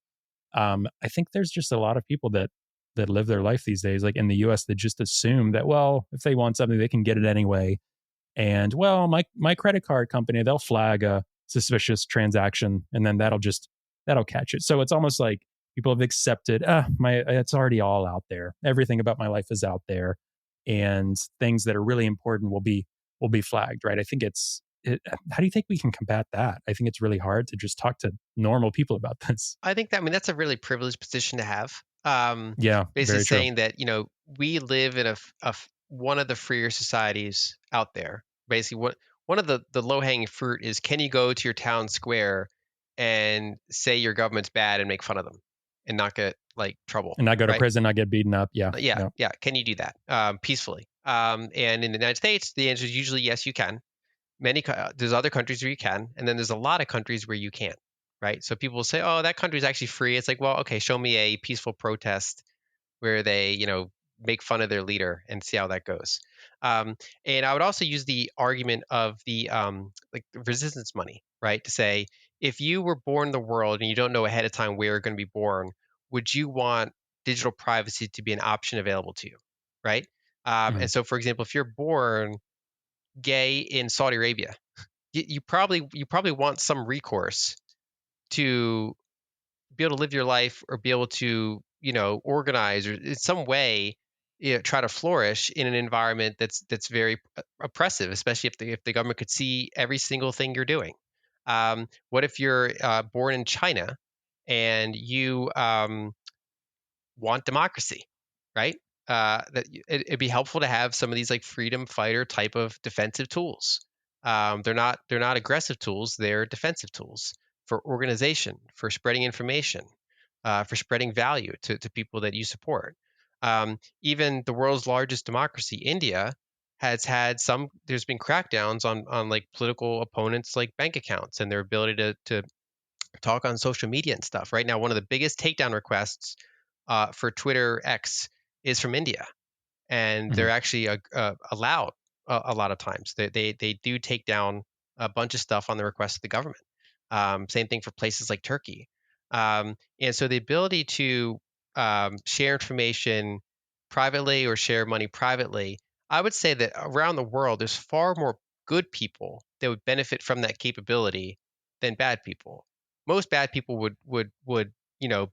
I think there's just a lot of people that live their life these days, like in the US, that just assume that, well, if they want something, they can get it anyway. And, well, my credit card company, they'll flag a suspicious transaction and then that'll catch it. So it's almost like people have accepted, it's already all out there. Everything about my life is out there, and things that are really important will be flagged, right? I think how do you think we can combat that? I think it's really hard to just talk to normal people about this. I think that's a really privileged position to have. Yeah, Basically very true. saying that we live in one of the freer societies out there. Basically, one of the low hanging fruit is, can you go to your town square and say your government's bad and make fun of them and not get like trouble, And not go to right? prison, not get beaten up. Yeah. Yeah. Can you do that peacefully? And in the United States, the answer is usually yes, you can. There's other countries where you can, and then there's a lot of countries where you can't, right? So people will say, oh, that country's actually free. It's like, well, okay, show me a peaceful protest where they make fun of their leader and see how that goes. And I would also use the argument of the like resistance money, right? To say, if you were born in the world and you don't know ahead of time where you're going to be born, would you want digital privacy to be an option available to you, right? Mhm. And so, for example, if you're born gay in Saudi Arabia, you probably want some recourse to be able to live your life or be able to organize or in some way try to flourish in an environment that's very oppressive, especially if the government could see every single thing you're doing. What if you're born in China and you want democracy, right? It'd be helpful to have some of these like freedom fighter type of defensive tools. They're not aggressive tools; they're defensive tools for organization, for spreading information, for spreading value to people that you support. Even the world's largest democracy, India, there's been crackdowns on like political opponents, like bank accounts and their ability to talk on social media and stuff. Right now, one of the biggest takedown requests for Twitter X is from India, and they're actually allowed a lot of times. They do take down a bunch of stuff on the request of the government. Same thing for places like Turkey. And so the ability to share information privately or share money privately, I would say that around the world, there's far more good people that would benefit from that capability than bad people. Most bad people would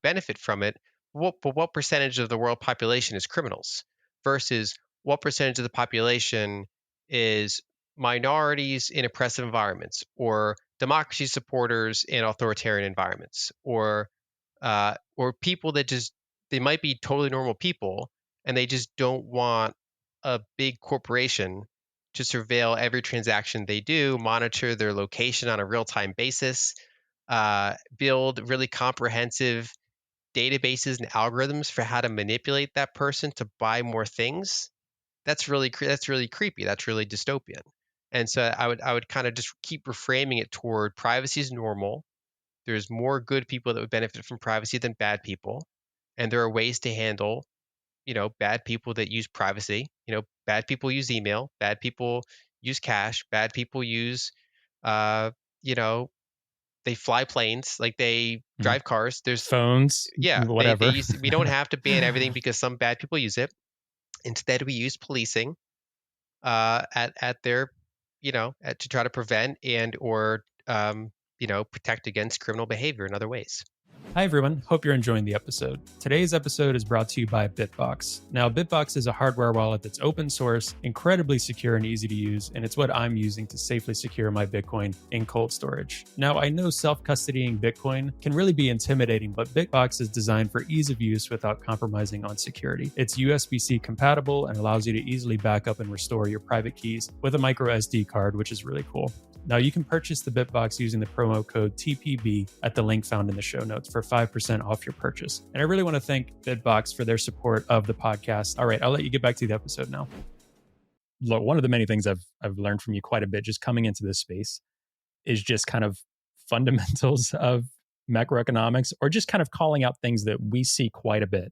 benefit from it. But what percentage of the world population is criminals versus what percentage of the population is minorities in oppressive environments, or democracy supporters in authoritarian environments, or people that just, they might be totally normal people and they just don't want a big corporation to surveil every transaction they do, monitor their location on a real-time basis, build really comprehensive databases and algorithms for how to manipulate that person to buy more things. That's really creepy. That's really dystopian. And so I would kind of just keep reframing it toward privacy is normal. There's more good people that would benefit from privacy than bad people, and there are ways to handle, bad people that use privacy. Bad people use email, bad people use cash, bad people use, uh, you know, they fly planes, like they drive cars. There's phones, Yeah, they whatever. use. We don't have to ban everything because some bad people use it. Instead, we use policing at their, to try to prevent and or protect against criminal behavior in other ways. Hi, everyone. Hope you're enjoying the episode. Today's episode is brought to you by Bitbox. Now, Bitbox is a hardware wallet that's open source, incredibly secure and easy to use, and it's what I'm using to safely secure my Bitcoin in cold storage. Now, I know self-custodying Bitcoin can really be intimidating, but Bitbox is designed for ease of use without compromising on security. It's USB-C compatible and allows you to easily back up and restore your private keys with a micro SD card, which is really cool. Now, you can purchase the Bitbox using the promo code TPB at the link found in the show notes for 5% off your purchase. And I really want to thank Bitbox for their support of the podcast. All right, I'll let you get back to the episode now. Look, one of the many things I've learned from you quite a bit just coming into this space is just kind of fundamentals of macroeconomics, or just kind of calling out things that we see quite a bit,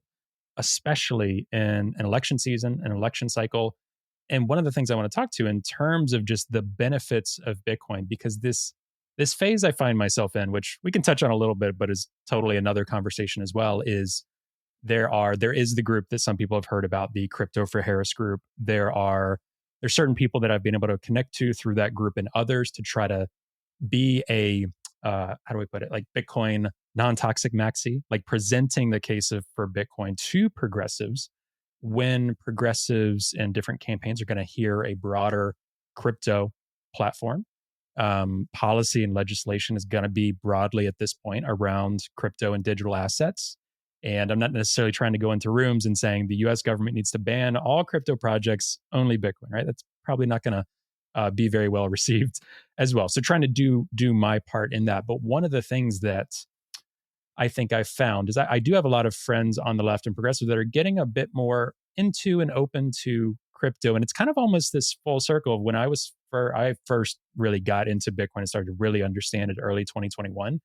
especially in an election season, an election cycle. And one of the things I want to talk to in terms of just the benefits of Bitcoin, because this phase I find myself in, which we can touch on a little bit, but is totally another conversation as well, is there is the group that some people have heard about, the Crypto for Harris group. There's certain people that I've been able to connect to through that group and others to try to be a how do we put it, like Bitcoin non-toxic maxi, like presenting the case for Bitcoin to progressives, when progressives and different campaigns are going to hear a broader crypto platform. Policy and legislation is going to be broadly at this point around crypto and digital assets. And I'm not necessarily trying to go into rooms and saying the US government needs to ban all crypto projects, only Bitcoin, right? That's probably not going to be very well received as well. So trying to do my part in that. But one of the things that I think I've found is I do have a lot of friends on the left and progressive that are getting a bit more into and open to crypto. And it's kind of almost this full circle of when I first really got into Bitcoin and started to really understand it early 2021.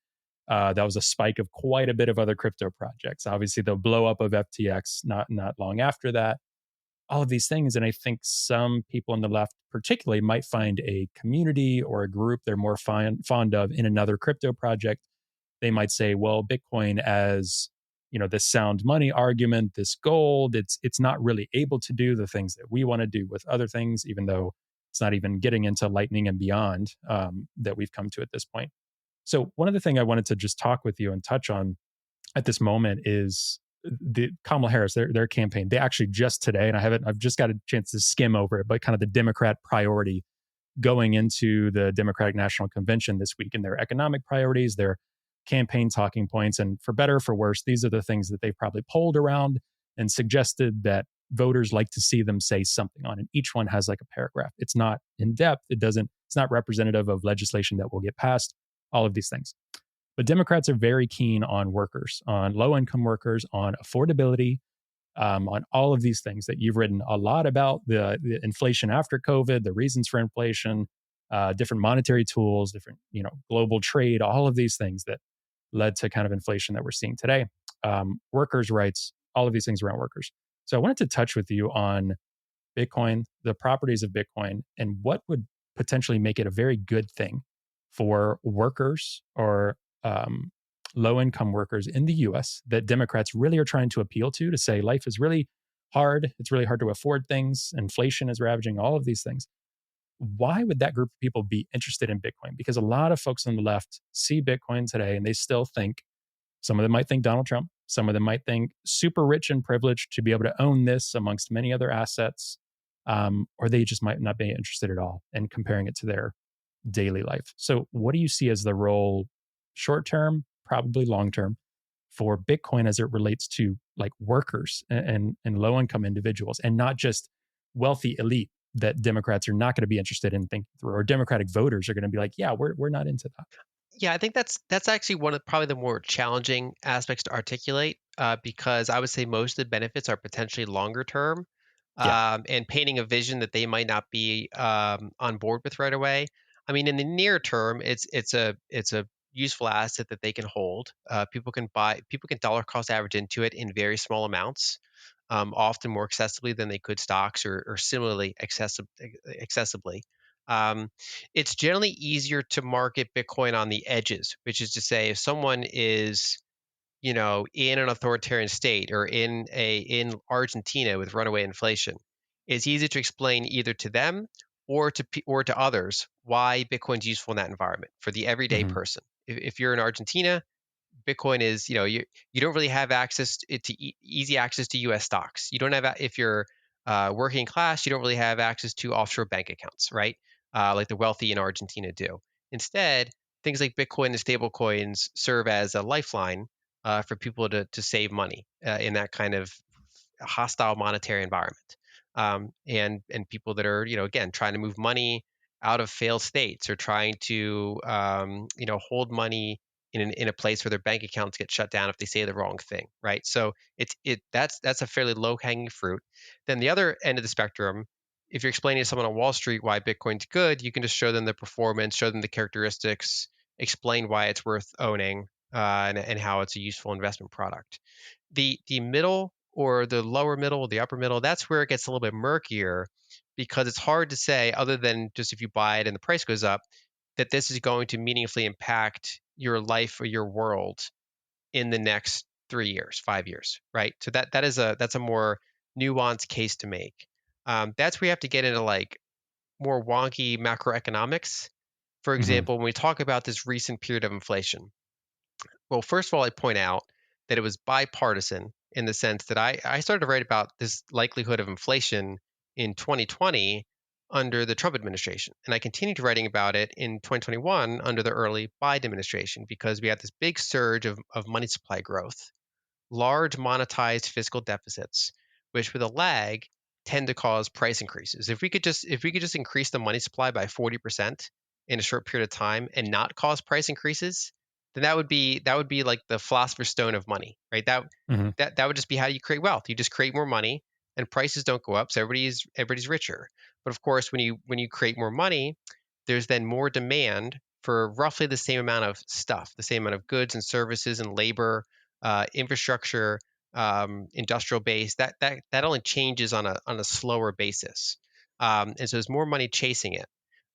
That was a spike of quite a bit of other crypto projects. Obviously, the blow up of FTX not long after that. All of these things. And I think some people on the left particularly might find a community or a group they're more fond of in another crypto project. They might say, well, Bitcoin as, this sound money argument, this gold, it's not really able to do the things that we want to do with other things, even though it's not even getting into Lightning and beyond that we've come to at this point. So one of the things I wanted to just talk with you and touch on at this moment is the Kamala Harris, their campaign. They actually just today, and I've just got a chance to skim over it, but kind of the Democrat priority going into the Democratic National Convention this week, and their economic priorities, their campaign talking points. And for better or for worse, these are the things that they've probably polled around and suggested that voters like to see them say something on. And each one has like a paragraph. It's not in depth. It's not representative of legislation that will get passed, all of these things. But Democrats are very keen on workers, on low income workers, on affordability, on all of these things that you've written a lot about, the inflation after COVID, the reasons for inflation, different monetary tools, different, global trade, all of these things that led to kind of inflation that we're seeing today. Workers' rights, all of these things around workers. So I wanted to touch with you on Bitcoin, the properties of Bitcoin, and what would potentially make it a very good thing for workers or low income workers in the US that Democrats really are trying to appeal to say life is really hard. It's really hard to afford things. Inflation is ravaging all of these things. Why would that group of people be interested in Bitcoin? Because a lot of folks on the left see Bitcoin today and they still think, some of them might think Donald Trump, some of them might think super rich and privileged to be able to own this amongst many other assets, or they just might not be interested at all in comparing it to their daily life. So, what do you see as the role, short term, probably long term, for Bitcoin as it relates to like workers and low income individuals, and not just wealthy elite that Democrats are not going to be interested in thinking through, or Democratic voters are going to be like, yeah, we're not into that. Yeah, I think that's actually one of probably the more challenging aspects to articulate, because I would say most of the benefits are potentially longer term, Yeah. and painting a vision that they might not be on board with right away. I mean, in the near term, it's a useful asset that they can hold. People can dollar cost average into it in very small amounts, often more accessibly than they could stocks, or similarly accessibly. Um, it's generally easier to market Bitcoin on the edges, which is to say, if someone is, in an authoritarian state, or in Argentina with runaway inflation, it's easy to explain either to them or to others why Bitcoin's useful in that environment for the everyday Hmm. person. If you're in Argentina, Bitcoin is, you don't really have access easy access to U.S. stocks. You don't have if you're working class, you don't really have access to offshore bank accounts, right? Like the wealthy in Argentina do. Instead, things like Bitcoin and stable coins serve as a lifeline for people to save money in that kind of hostile monetary environment. And people that are, again, trying to move money out of failed states, or trying to, hold money in a place where their bank accounts get shut down if they say the wrong thing, right? So that's a fairly low hanging fruit. Then the other end of the spectrum, if you're explaining to someone on Wall Street why Bitcoin's good, you can just show them the performance, show them the characteristics, explain why it's worth owning, and how it's a useful investment product. The middle, or the lower middle, the upper middle, that's where it gets a little bit murkier, because it's hard to say, other than just if you buy it and the price goes up, that this is going to meaningfully impact your life or your world in the next 3 years, 5 years, right? So that's a more nuanced case to make. That's where you have to get into like more wonky macroeconomics. For Hmm. example, when we talk about this recent period of inflation, well, first of all, I'd point out that it was bipartisan, in the sense that I started to write about this likelihood of inflation in 2020 under the Trump administration. And I continued writing about it in 2021 under the early Biden administration, because we had this big surge of money supply growth, large monetized fiscal deficits, which with a lag tend to cause price increases. If we could just increase the money supply by 40% in a short period of time and not cause price increases, then that would be like the philosopher's stone of money, right? That Hmm. that that would just be how you create wealth. You just create more money and prices don't go up, so everybody's richer. But of course, when you create more money, there's then more demand for roughly the same amount of stuff, the same amount of goods and services and labor, infrastructure, industrial base. That only changes on a slower basis, and so there's more money chasing it.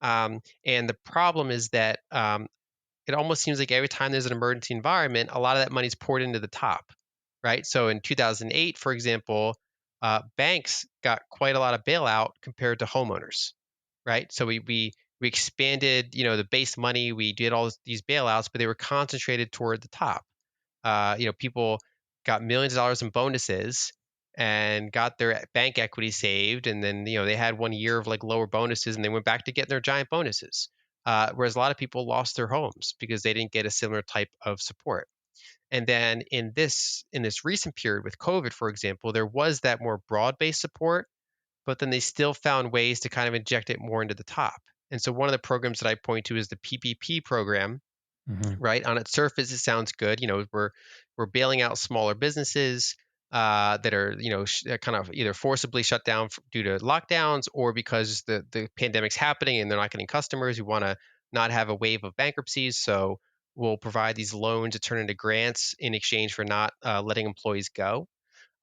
And the problem is that it almost seems like every time there's an emergency environment, a lot of that money's poured into the top, right? So in 2008, for example, banks got quite a lot of bailout compared to homeowners, right? So we expanded, the base money. We did all these bailouts, but they were concentrated toward the top. People got millions of dollars in bonuses and got their bank equity saved, and then they had 1 year of like lower bonuses, and they went back to getting their giant bonuses. Whereas a lot of people lost their homes because they didn't get a similar type of support. And then in this recent period with COVID, for example, there was that more broad-based support, but then they still found ways to kind of inject it more into the top. And so one of the programs that I point to is the PPP program, Hmm. right? On its surface, it sounds good. We're bailing out smaller businesses. that are kind of either forcibly shut down due to lockdowns or because the pandemic's happening and they're not getting customers. We want to not have a wave of bankruptcies, so we'll provide these loans to turn into grants in exchange for not letting employees go.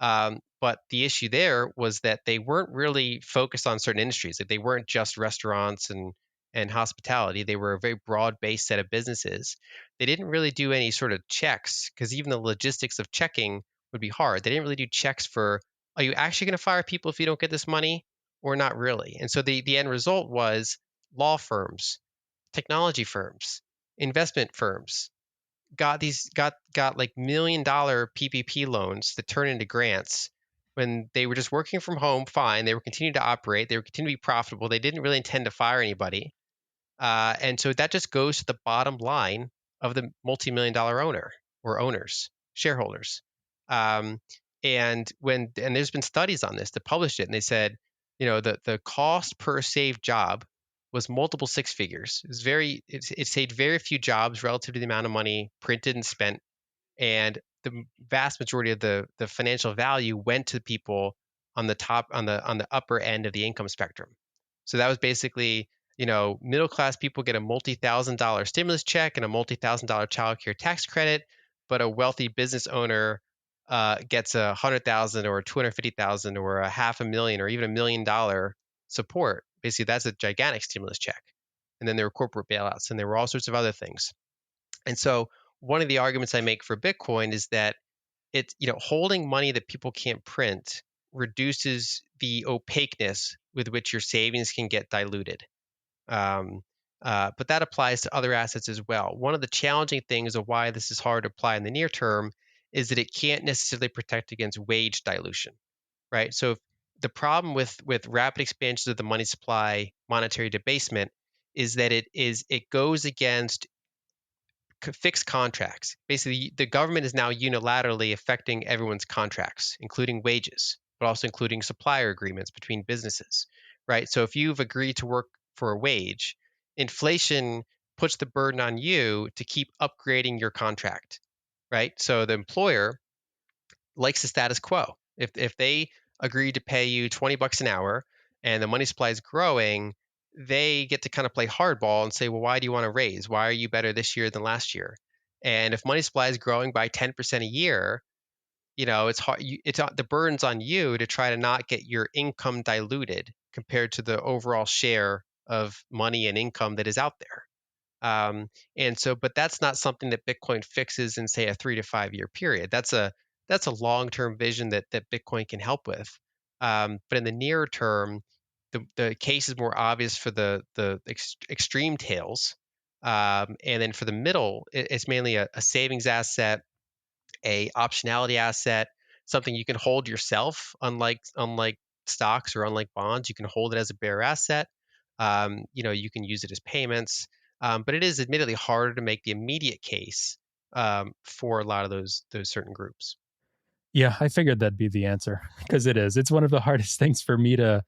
But the issue there was that they weren't really focused on certain industries. Like they weren't just restaurants and hospitality. They were a very broad-based set of businesses. They didn't really do any sort of checks because even the logistics of checking would be hard. They didn't really do checks for, are you actually going to fire people if you don't get this money or not really? And so the end result was law firms, technology firms, investment firms got like $1 million PPP loans that turn into grants when they were just working from home fine. They were continuing to operate. They were continuing to be profitable. They didn't really intend to fire anybody. And so that just goes to the bottom line of the multi-million-dollar owner or owners, shareholders. Um, and there's been studies on this that published it, and they said, the cost per saved job was multiple six figures. It saved very few jobs relative to the amount of money printed and spent, and the vast majority of the financial value went to people on the upper end of the income spectrum. So that was basically, middle class people get a multi-thousand-dollar stimulus check and a multi-thousand-dollar child care tax credit, but a wealthy business owner gets 100,000 or 250,000 or a $500,000 or even $1 million support. Basically, that's a gigantic stimulus check. And then there were corporate bailouts, and there were all sorts of other things. And so one of the arguments I make for Bitcoin is that it's, holding money that people can't print reduces the opaqueness with which your savings can get diluted. But that applies to other assets as well. One of the challenging things of why this is hard to apply in the near term is that it can't necessarily protect against wage dilution, right? So the problem with rapid expansions of the money supply, monetary debasement, is that it goes against fixed contracts. Basically, the government is now unilaterally affecting everyone's contracts, including wages, but also including supplier agreements between businesses, right? So if you've agreed to work for a wage, inflation puts the burden on you to keep upgrading your contract, right? So the employer likes the status quo. If they agree to pay you $20 an hour and the money supply is growing, they get to kind of play hardball and say, well, why do you want to raise? Why are you better this year than last year? And if money supply is growing by 10% a year, it's hard. The burden's on you to try to not get your income diluted compared to the overall share of money and income that is out there. But that's not something that Bitcoin fixes in, say, a 3 to 5 year period. That's a long-term vision that Bitcoin can help with. But in the near term, the case is more obvious for the extreme tails. And then for the middle, it's mainly a savings asset, a optionality asset, something you can hold yourself, unlike stocks or unlike bonds. You can hold it as a bare asset. You can use it as payments. But it is admittedly harder to make the immediate case for a lot of those certain groups. Yeah, I figured that'd be the answer because it is. It's one of the hardest things for me to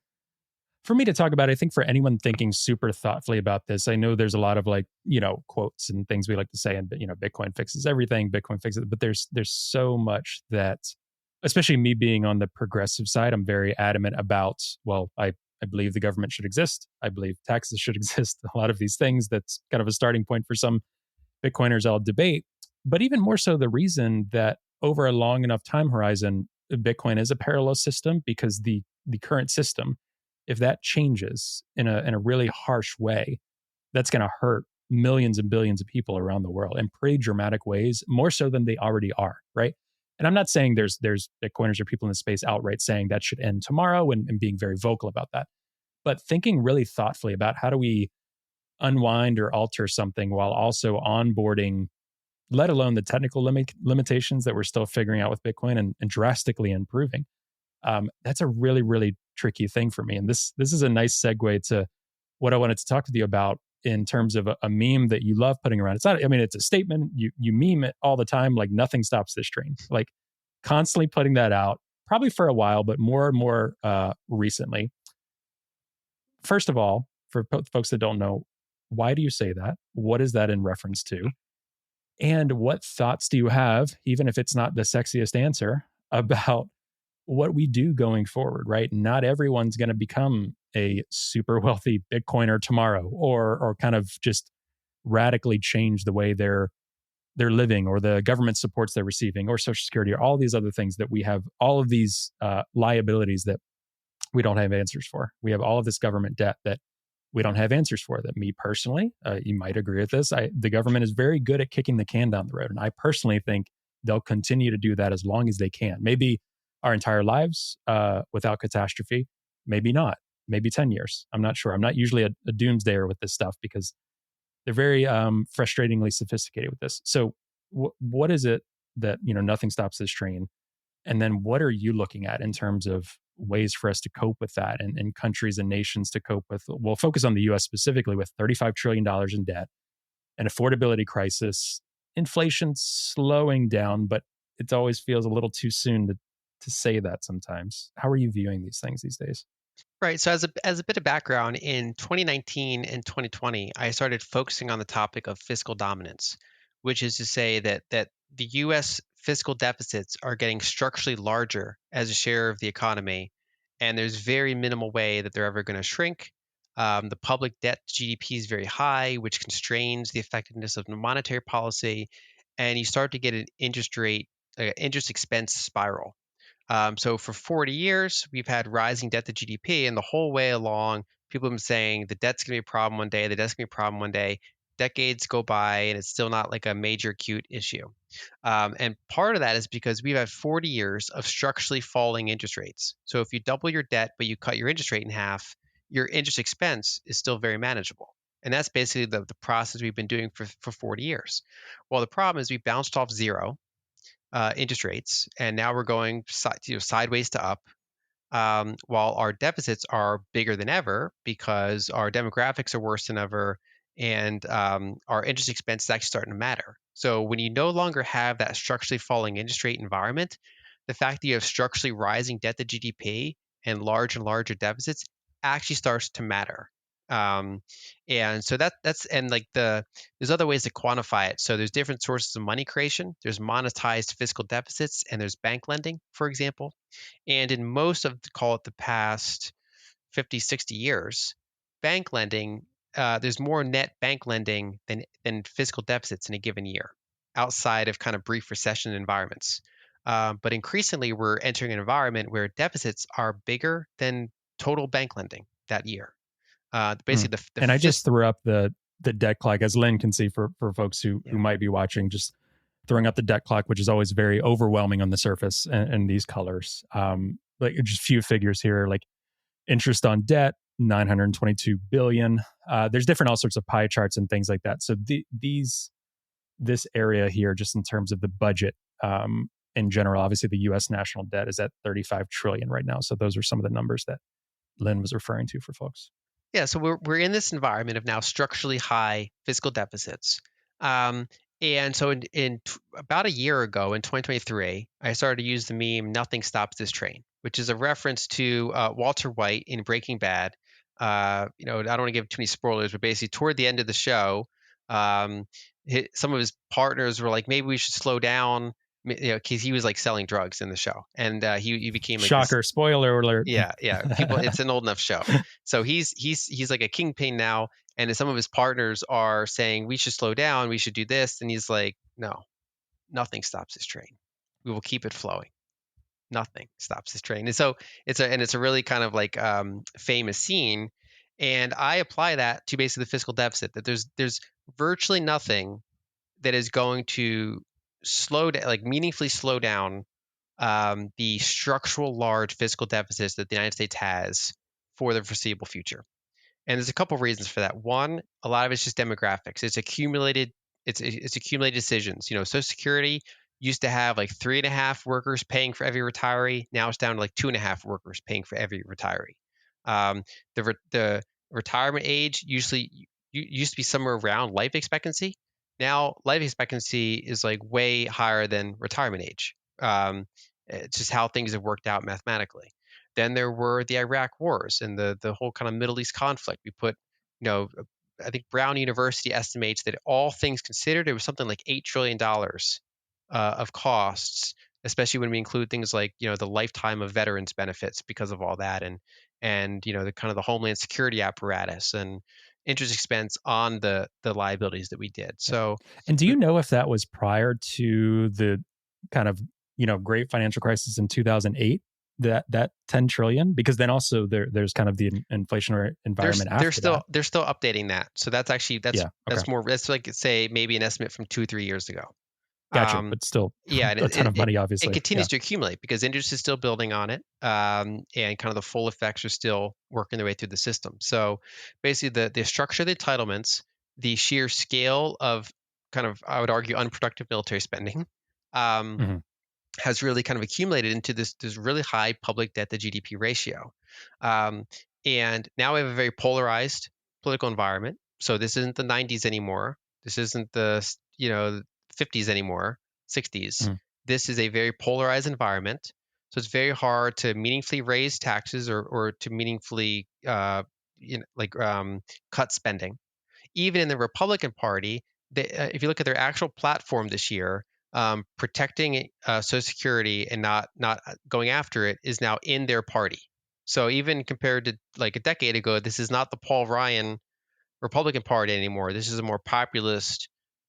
talk about. I think for anyone thinking super thoughtfully about this, I know there's a lot of quotes and things we like to say, and Bitcoin fixes everything, Bitcoin fixes it. But there's so much that, especially me being on the progressive side, I'm very adamant about. Well, I believe the government should exist. I believe taxes should exist. A lot of these things, that's kind of a starting point for some Bitcoiners. I'll debate, but even more so, the reason that over a long enough time horizon, Bitcoin is a parallel system, because the current system, if that changes in a really harsh way, that's going to hurt millions and billions of people around the world in pretty dramatic ways, more so than they already are, right? And I'm not saying there's Bitcoiners or people in the space outright saying that should end tomorrow and being very vocal about that. But thinking really thoughtfully about how do we unwind or alter something while also onboarding, let alone the technical limitations that we're still figuring out with Bitcoin and drastically improving. That's a really, really tricky thing for me. And this is a nice segue to what I wanted to talk with you about in terms of a meme that you love putting around. It's not, it's a statement. You meme it all the time, like nothing stops this train. Like constantly putting that out, probably for a while, but more and more recently. First of all, for folks that don't know, why do you say that? What is that in reference to? And what thoughts do you have, even if it's not the sexiest answer, about what we do going forward, right? Not everyone's going to become a super wealthy Bitcoiner tomorrow, or kind of just radically change the way they're living, or the government supports they're receiving, or Social Security, or all these other things that we have, all of these liabilities that we don't have answers for. We have all of this government debt that we don't have answers for. That, me personally, you might agree with this, the government is very good at kicking the can down the road. And I personally think they'll continue to do that as long as they can. Maybe our entire lives without catastrophe, maybe not, maybe 10 years. I'm not sure. I'm not usually a doomsdayer with this stuff because they're very frustratingly sophisticated with this. So what is it that, nothing stops this train? And then what are you looking at in terms of ways for us to cope with that, and countries and nations to cope with? We'll focus on the US specifically, with $35 trillion in debt, an affordability crisis, inflation slowing down, but it always feels a little too soon to say that sometimes. How are you viewing these things these days? Right. So as a bit of background, in 2019 and 2020, I started focusing on the topic of fiscal dominance, which is to say that the U.S. fiscal deficits are getting structurally larger as a share of the economy, and there's very minimal way that they're ever going to shrink. The public debt to GDP is very high, which constrains the effectiveness of monetary policy, and you start to get an interest expense spiral. So for 40 years, we've had rising debt to GDP, and the whole way along, people have been saying the debt's going to be a problem one day, the debt's going to be a problem one day. Decades go by, and it's still not like a major acute issue. And part of that is because we've had 40 years of structurally falling interest rates. So if you double your debt, but you cut your interest rate in half, your interest expense is still very manageable. And that's basically the process we've been doing for 40 years. Well, the problem is we bounced off zero interest rates, and now we're going sideways to up, while our deficits are bigger than ever because our demographics are worse than ever, and our interest expense is actually starting to matter. So when you no longer have that structurally falling interest rate environment, the fact that you have structurally rising debt to GDP and larger deficits actually starts to matter. Um, and so that's and like there's other ways to quantify it. So there's different sources of money creation. There's monetized fiscal deficits, and there's bank lending, for example. And in most of, call it the past 50, 60 years, bank lending, there's more net bank lending than fiscal deficits in a given year, outside of kind of brief recession environments. But increasingly, we're entering an environment where deficits are bigger than total bank lending that year. Mm. Basically, the And I just fist. threw up the debt clock, as Lynn can see, for folks who Yeah. might be watching, just throwing up the debt clock, which is always very overwhelming on the surface, and these colors. Like, just a few figures here, like interest on debt, 922 billion. There's different all sorts of pie charts and things like that. So this area here, just in terms of the budget, in general, obviously the US national debt is at 35 trillion right now. So those are some of the numbers that Lynn was referring to for folks. Yeah, so we're in this environment of now structurally high fiscal deficits. Um, and so about a year ago in 2023, I started to use the meme "Nothing stops this train," which is a reference to Walter White in Breaking Bad. I don't want to give too many spoilers, but basically toward the end of the show, um, some of his partners were like, maybe we should slow down, because he was like selling drugs in the show, and he became like this. Shocker, spoiler alert. Yeah, yeah. People, it's an old enough show. So he's like a kingpin now, and some of his partners are saying we should slow down, we should do this, and he's like, no, nothing stops this train. We will keep it flowing. Nothing stops this train. And so it's a really kind of like famous scene, and I apply that to basically the fiscal deficit. That there's virtually nothing that is going to slow down, like meaningfully slow down the structural large fiscal deficits that the United States has for the foreseeable future. And there's a couple of reasons for that. One, a lot of it's just demographics. It's accumulated decisions. Social Security used to have like 3.5 workers paying for every retiree. Now it's down to like 2.5 workers paying for every retiree. Um, the retirement age usually used to be somewhere around life expectancy. Now life expectancy is like way higher than retirement age. It's just how things have worked out mathematically. Then there were the Iraq wars and the whole kind of Middle East conflict. You know, I think Brown University estimates that all things considered, it was something like $8 trillion of costs especially when we include things like, the lifetime of veterans benefits because of all that, and the kind of the Homeland Security apparatus and interest expense on the liabilities that we did. Yeah. So And do you know if that was prior to the kind of, great financial crisis in 2008, that 10 trillion? Because then also there's kind of the inflationary environment they're after still that. they're still updating that. So that's actually Yeah. Okay. that's like, say, maybe an estimate from 2-3 years ago. Gotcha. Um, But still yeah, and a ton of money, it obviously. Yeah. continues to accumulate because interest is still building on it, and kind of the full effects are still working their way through the system. So basically, the structure of the entitlements, the sheer scale of kind of, I would argue, unproductive military spending, um, Hmm. has really kind of accumulated into this really high public debt to GDP ratio. Um, and now we have a very polarized political environment. So this isn't the 90s anymore. This isn't the 50s anymore, 60s. Hmm. This is a very polarized environment. So it's very hard to meaningfully raise taxes, or to meaningfully cut spending. Even in the Republican Party, if you look at their actual platform this year, protecting Social Security and not going after it is now in their party. So even compared to like a decade ago, this is not the Paul Ryan Republican Party anymore. This is a more populist,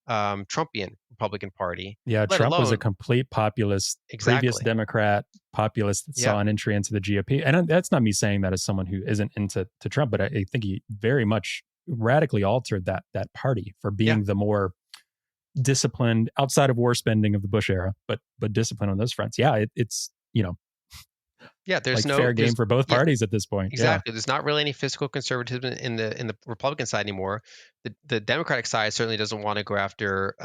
Trumpian Republican Party. Yeah. Let Trump was a alone complete populist, previous exactly, Democrat populist that yeah, saw an entry into the GOP. And that's not me saying that as someone who isn't into Trump, but I think he very much radically altered that party for yeah. being the more disciplined outside of war spending of the Bush era, but disciplined on those fronts. Yeah, it's Yeah, there's like no fair game for both yeah, parties at this point. Yeah. exactly. There's not really any fiscal conservatism in the Republican side anymore. The Democratic side certainly doesn't want to go after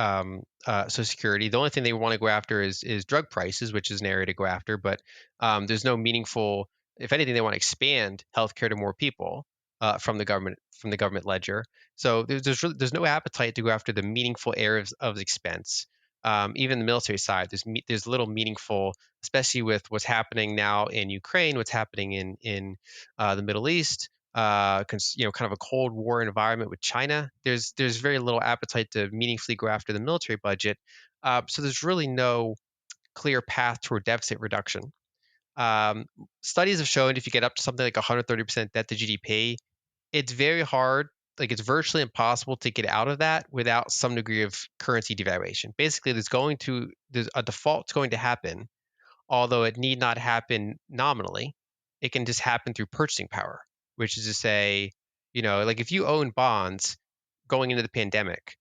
Social Security. The only thing they want to go after is drug prices, which is an area to go after. But there's no meaningful. If anything, they want to expand healthcare to more people from the government ledger. So there's no appetite to go after the meaningful areas of expense. Even the military side, there's little meaningful, especially with what's happening now in Ukraine, what's happening in the Middle East, kind of a Cold War environment with China. There's very little appetite to meaningfully go after the military budget. So there's really no clear path toward deficit reduction. Um, Studies have shown if you get up to something like 130% debt to GDP, it's very hard, like it's virtually impossible to get out of that without some degree of currency devaluation. Basically, there's a default's going to happen, although it need not happen nominally. It can just happen through purchasing power, which is to say, like if you own bonds going into the pandemic,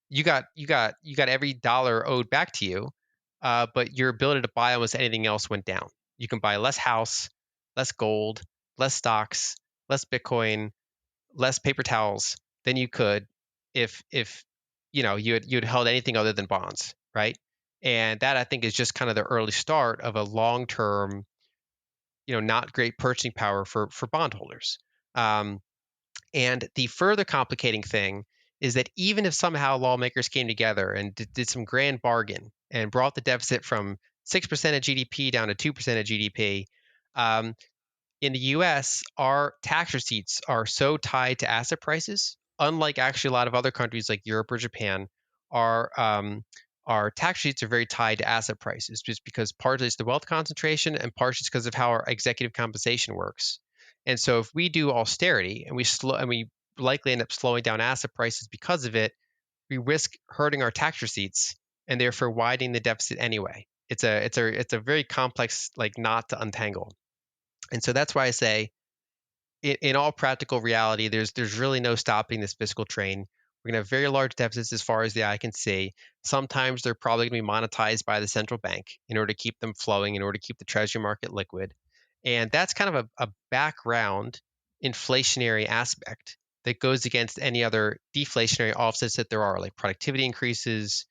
you got every dollar owed back to you, but your ability to buy almost anything else went down. You can buy less house, less gold, less stocks, less Bitcoin, less paper towels than you could if you had held anything other than bonds, right? And that, I think, is just kind of the early start of a long term, not great purchasing power for bondholders. Um, and the further complicating thing is that even if somehow lawmakers came together and did some grand bargain and brought the deficit from 6% of GDP down to 2% of GDP, um, in the US, our tax receipts are so tied to asset prices, unlike actually a lot of other countries like Europe or Japan, our tax receipts are very tied to asset prices, just because partly it's the wealth concentration and partially it's because of how our executive compensation works. And so if we do austerity and we likely end up slowing down asset prices because of it, we risk hurting our tax receipts and therefore widening the deficit anyway. It's a very complex like knot to untangle. And so that's why I say, in all practical reality, there's really no stopping this fiscal train. We're going to have very large deficits as far as the eye can see. Sometimes they're probably going to be monetized by the central bank in order to keep them flowing, in order to keep the treasury market liquid. And that's kind of a background inflationary aspect that goes against any other deflationary offsets that there are, like productivity increases,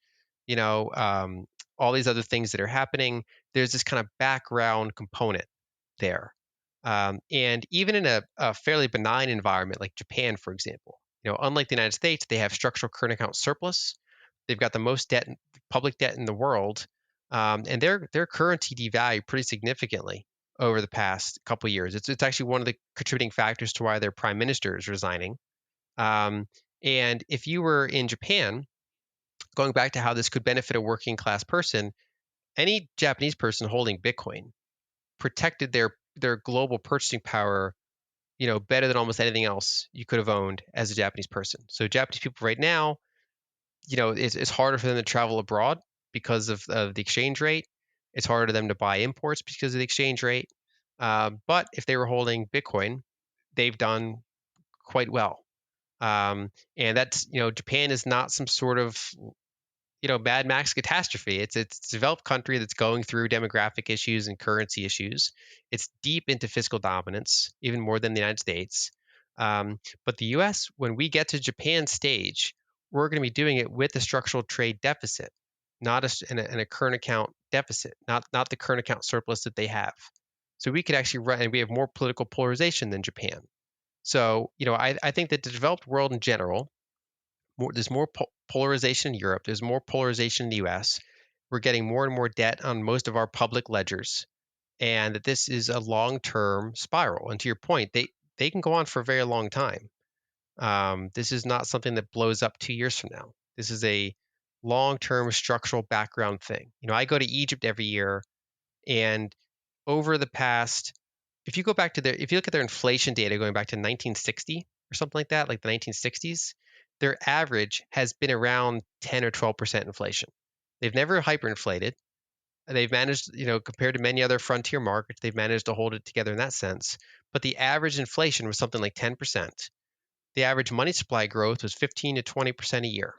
you know, um, all these other things that are happening. There's this kind of background component there. And even in a fairly benign environment like Japan, for example, unlike the United States, they have structural current account surplus. They've got the most public debt in the world, and their currency devalued pretty significantly over the past couple of years. It's actually one of the contributing factors to why their prime minister is resigning. Um, and if you were in Japan, going back to how this could benefit a working class person, any Japanese person holding Bitcoin protected their global purchasing power, better than almost anything else you could have owned as a Japanese person. So Japanese people right now, it's harder for them to travel abroad because of the exchange rate. It's harder for them to buy imports because of the exchange rate. But if they were holding Bitcoin, they've done quite well. And that's, Japan is not some sort of, Mad Max catastrophe. It's a developed country that's going through demographic issues and currency issues. It's deep into fiscal dominance, even more than the United States. But the U.S., when we get to Japan's stage, we're going to be doing it with a structural trade deficit, not in a current account deficit, not the current account surplus that they have. So we could actually run, and we have more political polarization than Japan. So, I think that the developed world in general, there's more polarization in Europe. There's more polarization in the U.S. We're getting more and more debt on most of our public ledgers, and that this is a long-term spiral. And to your point, they can go on for a very long time. This is not something that blows up 2 years from now. This is a long-term structural background thing. I go to Egypt every year, and over the past, if you look at their inflation data going back to 1960 or something like the 1960s, their average has been around 10 or 12% inflation. They've never hyperinflated. They've managed, compared to many other frontier markets, they've managed to hold it together in that sense. But the average inflation was something like 10%. The average money supply growth was 15 to 20% a year.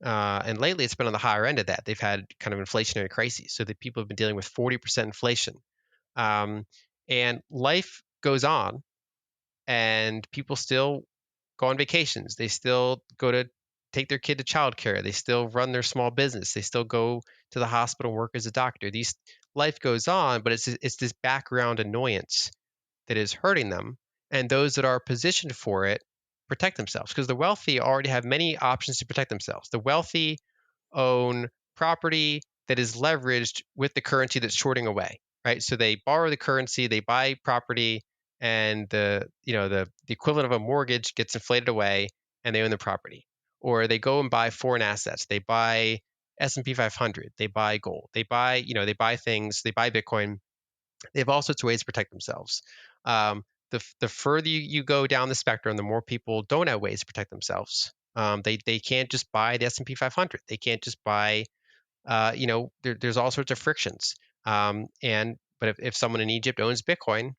And lately, it's been on the higher end of that. They've had kind of inflationary crises. So that people have been dealing with 40% inflation. And life goes on, and people still go on vacations. They still go to take their kid to childcare. They still run their small business. They still go to the hospital and work as a doctor. Life goes on, but it's this background annoyance that is hurting them. And those that are positioned for it protect themselves, because the wealthy already have many options to protect themselves. The wealthy own property that is leveraged with the currency that's shorting away, right? So they borrow the currency, they buy property, and the equivalent of a mortgage gets inflated away, and they own the property. Or they go and buy foreign assets. They buy S&P 500. They buy gold. They buy things. They buy Bitcoin. They have all sorts of ways to protect themselves. The further you go down the spectrum, the more people don't have ways to protect themselves. They can't just buy the S&P 500. They can't just buy, there's all sorts of frictions. But if someone in Egypt owns Bitcoin,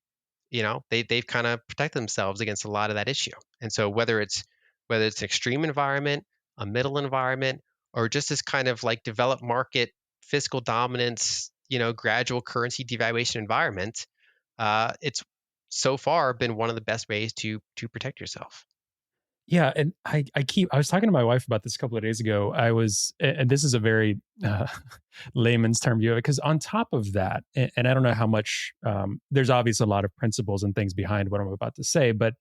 they've kind of protected themselves against a lot of that issue. And so whether it's an extreme environment, a middle environment, or just this kind of like developed market fiscal dominance, gradual currency devaluation environment, it's so far been one of the best ways to protect yourself. Yeah, and I was talking to my wife about this a couple of days ago. And this is a very layman's term view of it, because on top of that, and I don't know how much, there's obviously a lot of principles and things behind what I'm about to say, but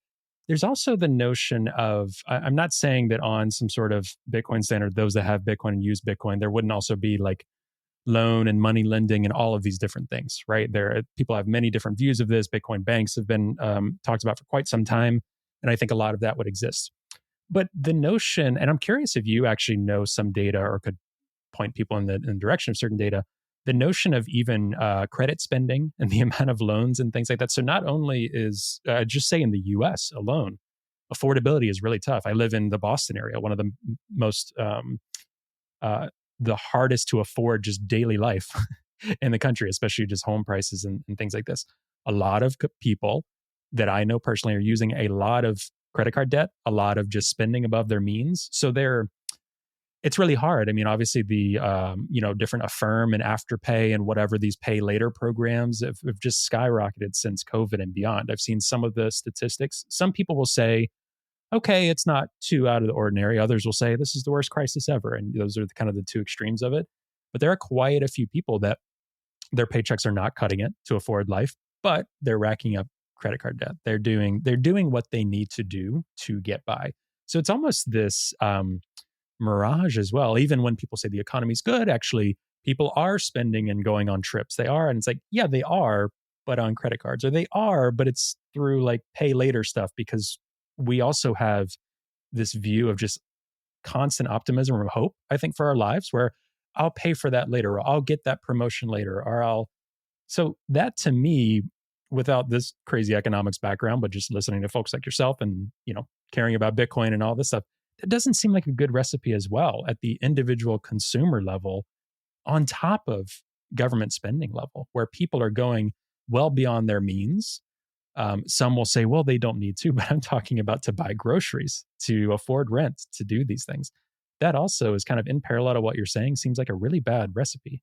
there's also the notion of, I'm not saying that on some sort of Bitcoin standard, those that have Bitcoin and use Bitcoin, there wouldn't also be like loan and money lending and all of these different things, right? People have many different views of this. Bitcoin banks have been talked about for quite some time. And I think a lot of that would exist. But the notion, and I'm curious if you actually know some data or could point people in the direction of certain data, the notion of even credit spending and the amount of loans and things like that. So not only is, just say in the US alone, affordability is really tough. I live in the Boston area, one of the most, the hardest to afford just daily life in the country, especially just home prices and things like this. A lot of people that I know personally are using a lot of credit card debt, a lot of just spending above their means. So it's really hard. I mean, obviously the, different Affirm and Afterpay and whatever these pay later programs have just skyrocketed since COVID and beyond. I've seen some of the statistics. Some people will say, okay, it's not too out of the ordinary. Others will say this is the worst crisis ever. And those are kind of the two extremes of it. But there are quite a few people that their paychecks are not cutting it to afford life, but they're racking up credit card debt. They're doing what they need to do to get by. So it's almost this mirage as well. Even when people say the economy's good, actually people are spending and going on trips. They are, and it's like, yeah, they are, but on credit cards, or they are, but it's through like pay later stuff, because we also have this view of just constant optimism or hope, I think, for our lives, where I'll pay for that later, or I'll get that promotion later, or I'll. So that to me, without this crazy economics background, but just listening to folks like yourself and, caring about Bitcoin and all this stuff, it doesn't seem like a good recipe as well at the individual consumer level on top of government spending level, where people are going well beyond their means. Some will say, well, they don't need to, but I'm talking about to buy groceries, to afford rent, to do these things. That also is kind of in parallel to what you're saying, seems like a really bad recipe.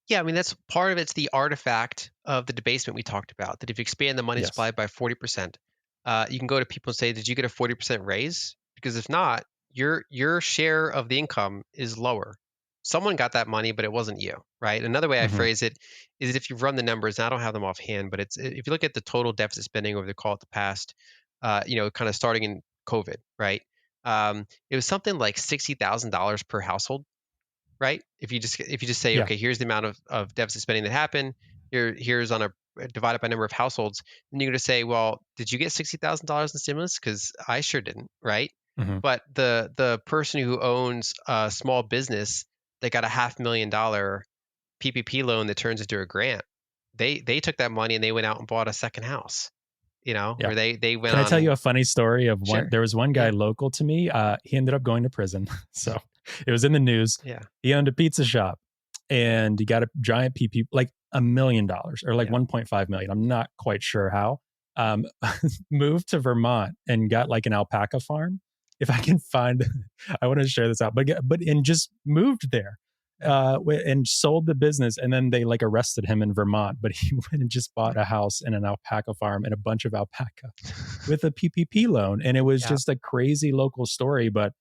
Yeah, I mean, that's part of it's the artifact of the debasement we talked about, that if you expand the money Yes. supply by 40%, you can go to people and say, did you get a 40% raise? Because if not, your share of the income is lower. Someone got that money, but it wasn't you, right? Another way I Hmm. phrase it is that if you run the numbers, and I don't have them offhand, but it's if you look at the total deficit spending over the call it the past, kind of starting in COVID, right? It was something like $60,000 per household, right? If you just say, Yeah. okay, here's the amount of deficit spending that happened. Here's on a divided by number of households. Then you're going to say, well, did you get $60,000 in stimulus? Because I sure didn't, right? Hmm. But the person who owns a small business that got a $500,000 PPP loan that turns into a grant, they took that money and they went out and bought a second house, Yeah. or they went Can I tell you on. a funny story of one? Sure. There was one guy Yeah. local to me. He ended up going to prison. So it was in the news. Yeah. He owned a pizza shop and he got a giant PP, like $1 million or like Yeah. 1.5 million. I'm not quite sure how. Um, moved to Vermont and got like an alpaca farm. If I can find, I want to share this out, but and just moved there and sold the business, and then they like arrested him in Vermont, but he went and just bought a house and an alpaca farm and a bunch of alpaca with a PPP loan. And it was Yeah. just a crazy local story. But,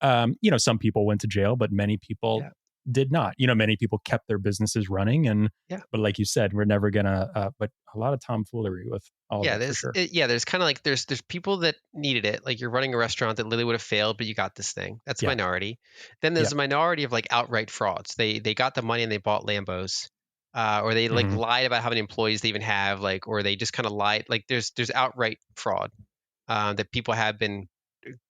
some people went to jail, but many people Yeah. did not. Many people kept their businesses running. Yeah. But like you said, we're never going to, but a lot of tomfoolery with all of Yeah, it for sure. there's kind of like there's people that needed it. Like you're running a restaurant that literally would have failed, but you got this thing. That's a Yeah. minority. Then Yeah. there's a minority of like outright frauds. They got the money and they bought Lambos, or they like Hmm. lied about how many employees they even have, like, or they just kind of lied. Like there's outright fraud that people have been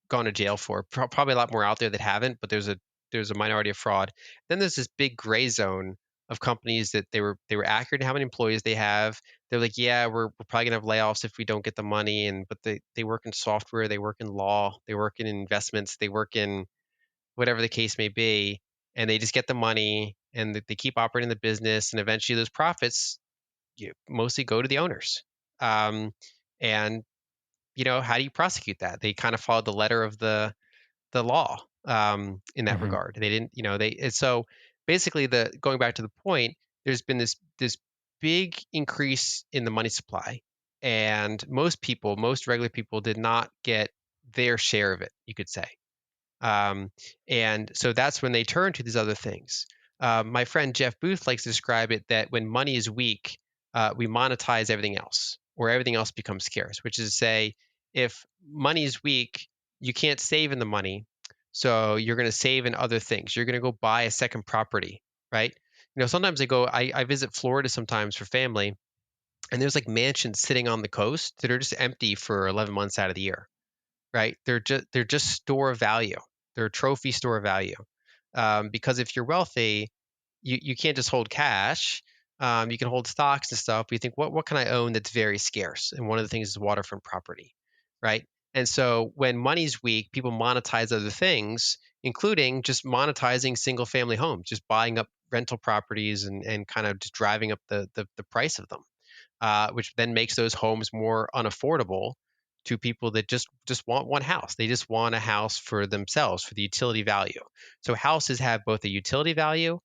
gone to jail for. Probably a lot more out there that haven't, but there's a minority of fraud. Then there's this big gray zone of companies that they were accurate in how many employees they have. They're like, yeah, we're probably gonna have layoffs if we don't get the money, and but they work in software, they work in law, they work in investments, they work in whatever the case may be, and they just get the money and they keep operating the business, and eventually those profits mostly go to the owners. And how do you prosecute that? They kind of followed the letter of the law in that Hmm. regard. They didn't, they and so basically the going back to the point, there's been this big increase in the money supply, and most regular people did not get their share of it, you could say. And so that's when they turn to these other things. My friend Jeff Booth likes to describe it that when money is weak, we monetize everything else, or everything else becomes scarce, which is to say, if money is weak, you can't save in the money. So you're going to save in other things. You're going to go buy a second property, right? Sometimes I visit Florida sometimes for family, and there's like mansions sitting on the coast that are just empty for 11 months out of the year, right? They're just store of value. They're a trophy store of value. Because if you're wealthy, you can't just hold cash. You can hold stocks and stuff. But you think, what can I own that's very scarce? And one of the things is waterfront property, right? And so when money's weak, people monetize other things, including just monetizing single family homes, just buying up rental properties and kind of just driving up the price of them, which then makes those homes more unaffordable to people that just want one house. They just want a house for themselves for the utility value. So houses have both a utility value,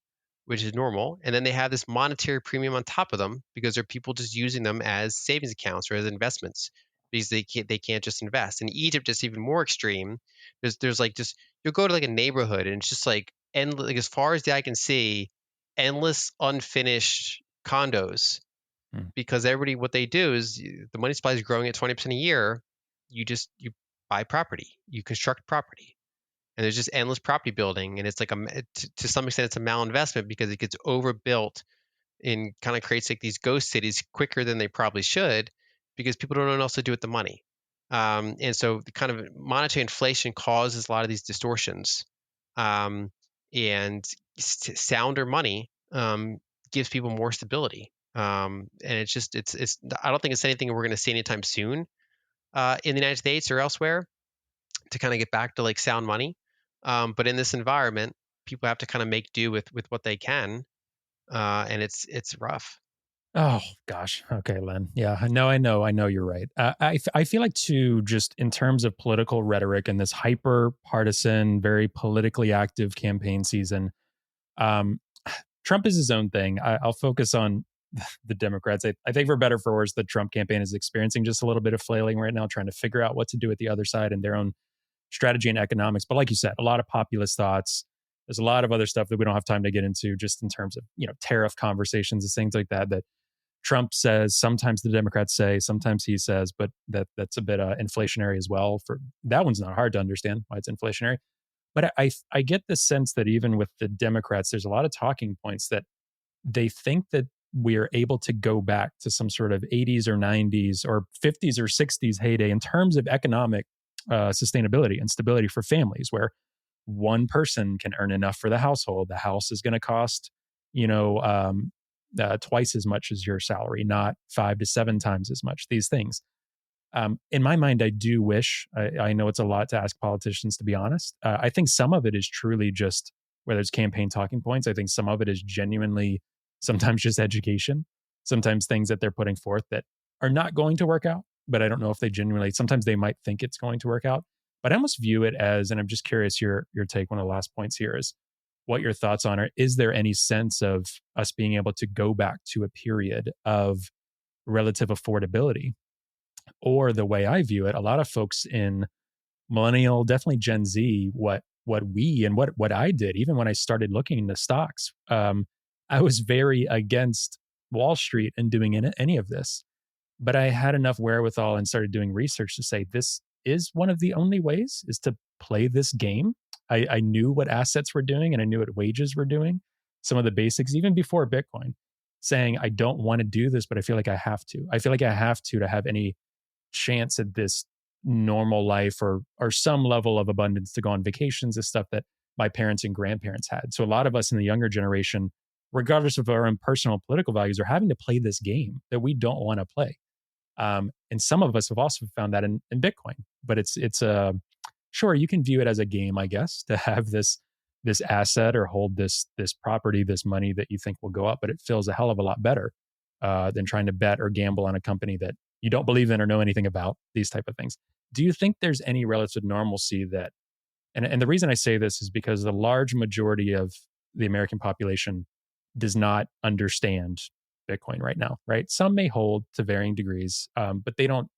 which is normal, and then they have this monetary premium on top of them because there are people just using them as savings accounts or as investments because they can't just invest. In Egypt, it's even more extreme. There's like just you'll go to like a neighborhood and it's just like endless, like as far as the eye can see, endless unfinished condos, Mm. because everybody what they do is the money supply is growing at 20% a year. You buy property, you construct property, and there's just endless property building, and it's like to some extent it's a malinvestment because it gets overbuilt and kind of creates like these ghost cities quicker than they probably should because people don't know what else to do with the money. And so the kind of monetary inflation causes a lot of these distortions. Um, and sounder money gives people more stability. And it's I don't think it's anything we're going to see anytime soon in the United States or elsewhere to kind of get back to like sound money. But in this environment, people have to kind of make do with what they can, and it's rough. Oh gosh. Okay, Len. Yeah. No, I know you're right. I feel like too, just in terms of political rhetoric and this hyper partisan, very politically active campaign season. Um, Trump is his own thing. I'll focus on the Democrats. I think for better or for worse, the Trump campaign is experiencing just a little bit of flailing right now, trying to figure out what to do with the other side and their own strategy and economics. But like you said, a lot of populist thoughts. There's a lot of other stuff that we don't have time to get into, just in terms of tariff conversations and things like that. That Trump says, sometimes the Democrats say, sometimes he says, but that's a bit inflationary as well. For that one's not hard to understand why it's inflationary. But I get the sense that even with the Democrats, there's a lot of talking points that they think that we are able to go back to some sort of 80s or 90s or 50s or 60s heyday in terms of economic sustainability and stability for families, where one person can earn enough for the household. The house is going to cost, you know, twice as much as your salary, not 5 to 7 times as much. These things. In my mind, I do wish, I know it's a lot to ask politicians, to be honest. I think some of it is truly just, whether it's campaign talking points, I think some of it is genuinely sometimes just education, sometimes things that they're putting forth that are not going to work out. But I don't know if they genuinely, sometimes they might think it's going to work out. But I almost view it as, and I'm just curious your take. One of the last points here is what your thoughts on it. Is there any sense of us being able to go back to a period of relative affordability? Or the way I view it, a lot of folks in millennial, definitely Gen Z, what I did, even when I started looking into stocks, I was very against Wall Street and doing any of this. But I had enough wherewithal and started doing research to say this is one of the only ways is to play this game. I knew what assets were doing and I knew what wages were doing, some of the basics, even before Bitcoin, saying I don't want to do this, but I feel like I have to. I feel like I have to have any chance at this normal life or some level of abundance to go on vacations, is stuff that my parents and grandparents had. So a lot of us in the younger generation, regardless of our own personal political values, are having to play this game that we don't want to play. And some of us have also found that in Bitcoin. But it's a sure, you can view it as a game, I guess, to have this asset or hold this property, this money that you think will go up, but it feels a hell of a lot better than trying to bet or gamble on a company that you don't believe in or know anything about, these type of things. Do you think there's any relative normalcy that, and the reason I say this is because the large majority of the American population does not understand Bitcoin right now, right? Some may hold to varying degrees, but they don't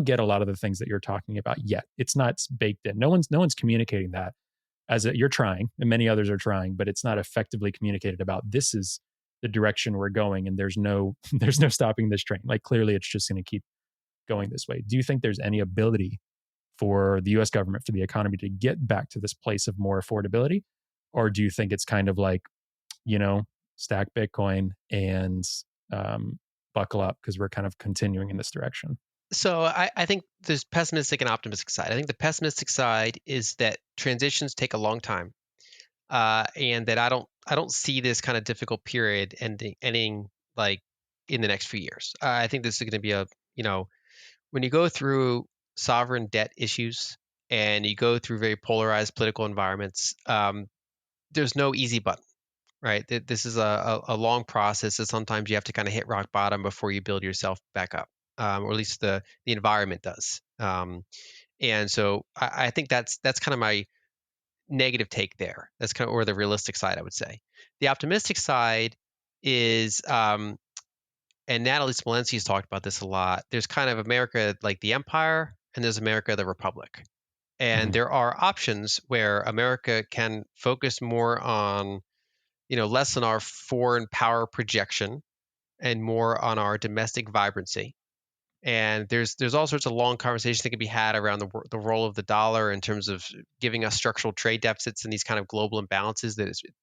get a lot of the things that you're talking about yet. It's not baked in. No one's communicating that you're trying, and many others are trying, but it's not effectively communicated about. This is the direction we're going, and there's no there's no stopping this train. Like clearly, it's just going to keep going this way. Do you think there's any ability for the U.S. government, for the economy, to get back to this place of more affordability, or do you think it's kind of like, stack Bitcoin and buckle up because we're kind of continuing in this direction? So I think there's pessimistic and optimistic side. I think the pessimistic side is that transitions take a long time, and that I don't see this kind of difficult period ending like in the next few years. I think this is going to be when you go through sovereign debt issues and you go through very polarized political environments, there's no easy button, right? This is a long process that sometimes you have to kind of hit rock bottom before you build yourself back up, or at least the environment does. And so I think that's kind of my negative take there. That's kind of or the realistic side, I would say. The optimistic side is, and Natalie Smolensky has talked about this a lot. There's kind of America like the empire, and there's America the republic. And Mhm. there are options where America can focus more on, less on our foreign power projection and more on our domestic vibrancy. And there's all sorts of long conversations that can be had around the role of the dollar in terms of giving us structural trade deficits and these kind of global imbalances.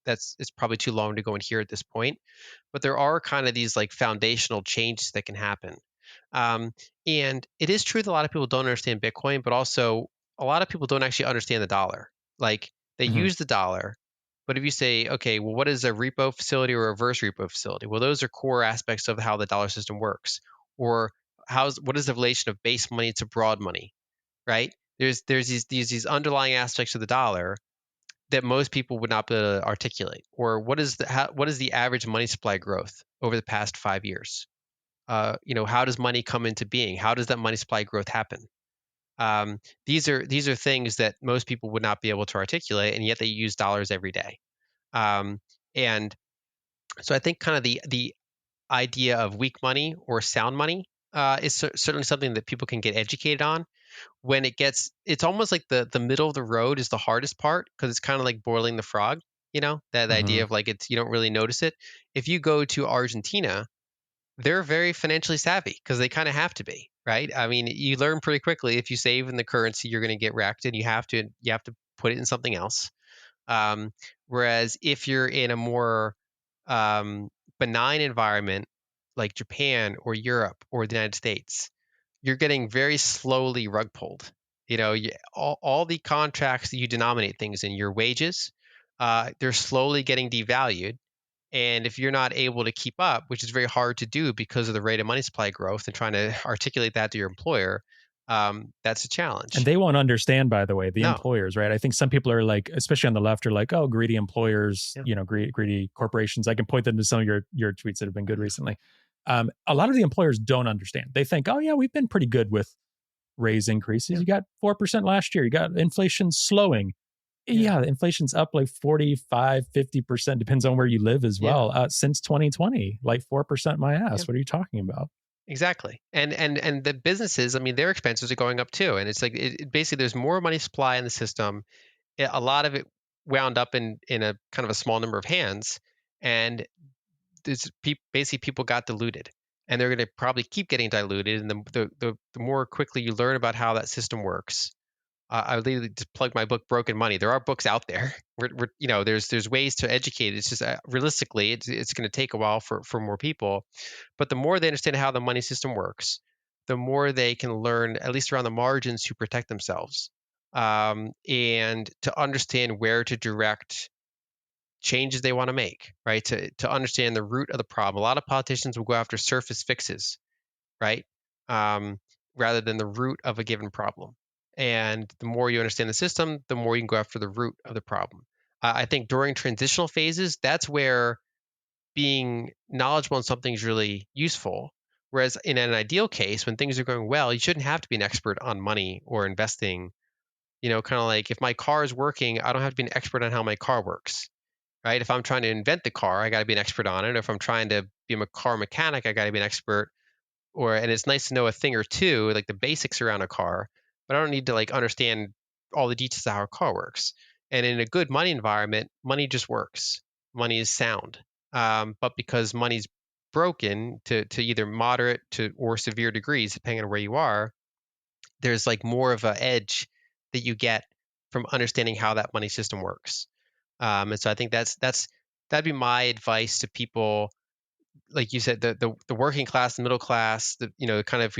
It's probably too long to go in here at this point, but there are kind of these like foundational changes that can happen. Um, and it is true that a lot of people don't understand Bitcoin, but also a lot of people don't actually understand the dollar. Like they Mhm. use the dollar, But if you say, okay, well, what is a repo facility or a reverse repo facility? Well, those are core aspects of how the dollar system works. Or what is the relation of base money to broad money, right? There's these underlying aspects of the dollar that most people would not be able to articulate. Or what is the average money supply growth over the past 5 years? How does money come into being? How does that money supply growth happen? These are things that most people would not be able to articulate, and yet they use dollars every day. And so I think kind of the idea of weak money or sound money is certainly something that people can get educated on. When it's almost like the middle of the road is the hardest part, because it's kind of like boiling the frog. That idea of like you don't really notice it. If you go to Argentina, they're very financially savvy because they kind of have to be, right? I mean, you learn pretty quickly if you save in the currency, you're going to get wrecked, and you have to put it in something else. Whereas if you're in a more benign environment like Japan or Europe or the United States, you're getting very slowly rug pulled. All the contracts that you denominate things in, your wages, they're slowly getting devalued. And if you're not able to keep up, which is very hard to do because of the rate of money supply growth and trying to articulate that to your employer, that's a And challenge. they won't understand, by the way, the No. employers, right? I think some people are like, especially on the left, are like, oh, greedy employers, Yeah. greedy corporations. I can point them to some of your tweets that have been good recently. A lot of the employers don't understand. They think, oh, yeah, we've been pretty good with raise increases. Yeah. You got 4% last year. You got inflation slowing. Yeah, inflation's up like 45, 50%, depends on where you live as well, since 2020, like 4% my ass. What are you talking about? Exactly. And the businesses, I mean, their expenses are going up too. And it's like basically there's more money supply in the system. A lot of it wound up in a kind of a small number of hands, and basically people got diluted, and they're going to probably keep getting diluted. And the more quickly you learn about how that system works, I would literally just plug my book, Broken Money. There are books out there. There's ways to educate. It's just realistically, it's going to take a while for more people. But the more they understand how the money system works, the more they can learn, at least around the margins, to protect themselves, and to understand where to direct changes they want to make, right? To understand the root of the problem. A lot of politicians will go after surface fixes, right? Rather than the root of a given problem. And the more you understand the system, the more you can go after the root of the problem. I think during transitional phases, that's where being knowledgeable in something is really useful. Whereas in an ideal case, when things are going well, you shouldn't have to be an expert on money or investing. Kind of like if my car is working, I don't have to be an expert on how my car works, right? If I'm trying to invent the car, I got to be an expert on it. If I'm trying to be a car mechanic, I got to be an expert. And it's nice to know a thing or two, like the basics around a car, but I don't need to like understand all the details of how a car works. And in a good money environment, money just works. Money is sound. But because money's broken to either moderate to or severe degrees, depending on where you are, there's like more of an edge that you get from understanding how that money system works. And so I think that'd be my advice to people, like you said, the working class, the middle class, kind of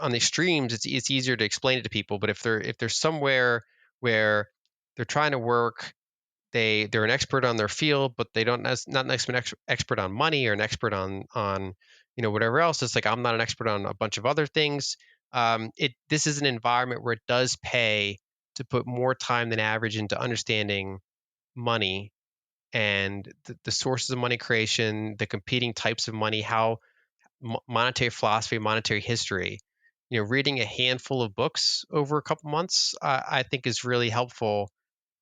on the extremes, it's easier to explain it to people. But if they're somewhere where they're trying to work, they're an expert on their field, but they don't not an expert on money or an expert on whatever else. It's like I'm not an expert on a bunch of other things. This is an environment where it does pay to put more time than average into understanding money and the sources of money creation, the competing types of money, how monetary philosophy, monetary history. Reading a handful of books over a couple months, I think is really helpful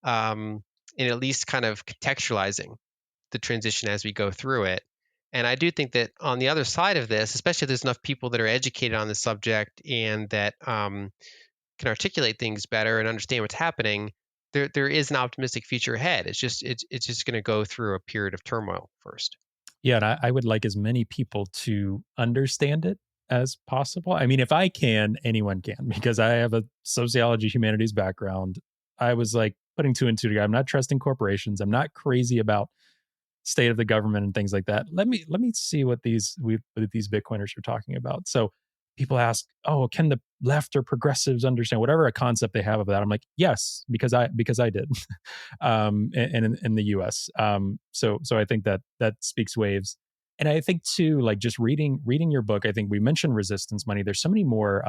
in at least kind of contextualizing the transition as we go through it. And I do think that on the other side of this, especially if there's enough people that are educated on the subject and that can articulate things better and understand what's happening, there is an optimistic future ahead. It's just going to go through a period of turmoil first. Yeah, and I would like as many people to understand it as possible. I mean, if I can, anyone can, because I have a sociology humanities background. I was like putting two and two together. I'm not trusting corporations. I'm not crazy about state of the government and things like that. Let me see what these Bitcoiners are talking about. So people ask, "Oh, can the left or progressives understand whatever a concept they have of that?" I'm like, "Yes, because I did." And in the U.S. So I think that that speaks waves. And I think too, like just reading your book, I think we mentioned resistance money. There's so many more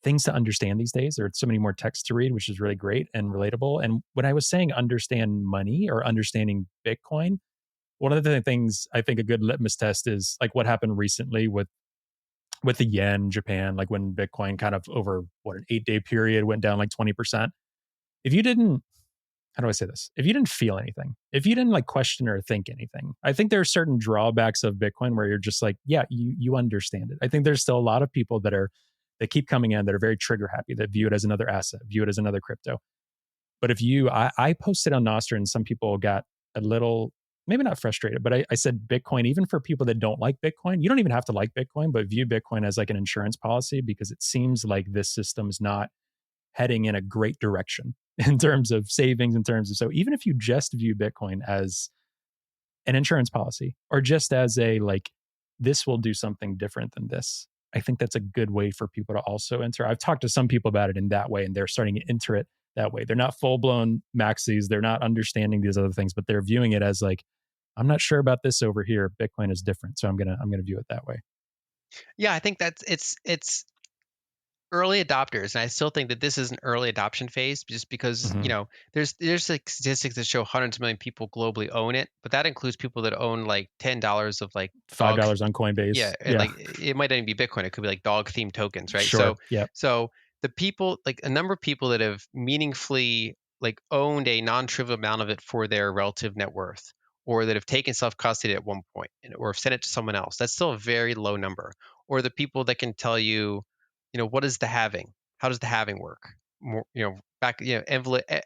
things to understand these days. There are so many more texts to read, which is really great and relatable. And when I was saying understand money or understanding Bitcoin, one of the things I think a good litmus test is like what happened recently with the yen, Japan, like when Bitcoin kind of over what an 8-day period went down like 20%. If you didn't, how do I say this? If you didn't feel anything, if you didn't like question or think anything, I think there are certain drawbacks of Bitcoin where you're just like, yeah, you understand it. I think there's still a lot of people that keep coming in that are very trigger happy, that view it as another asset, view it as another crypto. But if you, I posted on Nostr and some people got a little, maybe not frustrated, but I said Bitcoin, even for people that don't like Bitcoin, you don't even have to like Bitcoin, but view Bitcoin as like an insurance policy because it seems like this system is not heading in a great direction in terms of savings, in terms of, so even if you just view Bitcoin as an insurance policy or just as a like, this will do something different than this. I think that's a good way for people to also enter. I've talked to some people about it in that way, and they're starting to enter it that way. They're not full blown maxis. They're not understanding these other things, but they're viewing it as like, I'm not sure about this over here. Bitcoin is different, so I'm gonna view it that way. Yeah, I think that's it's early adopters, and I still think that this is an early adoption phase, just because Mm-hmm. there's like statistics that show hundreds of million people globally own it, but that includes people that own like $10 of like dog, $5 on yeah, Coinbase. and Yeah, like it might not even be Bitcoin, it could be like dog themed tokens, right? sure. Yeah. So the people, like a number of people that have meaningfully like owned a non-trivial amount of it for their relative net worth, or that have taken self custody at one point or have sent it to someone else, that's still a very low number. Or the people that can tell you, what is the halving? How does the halving work? More, back,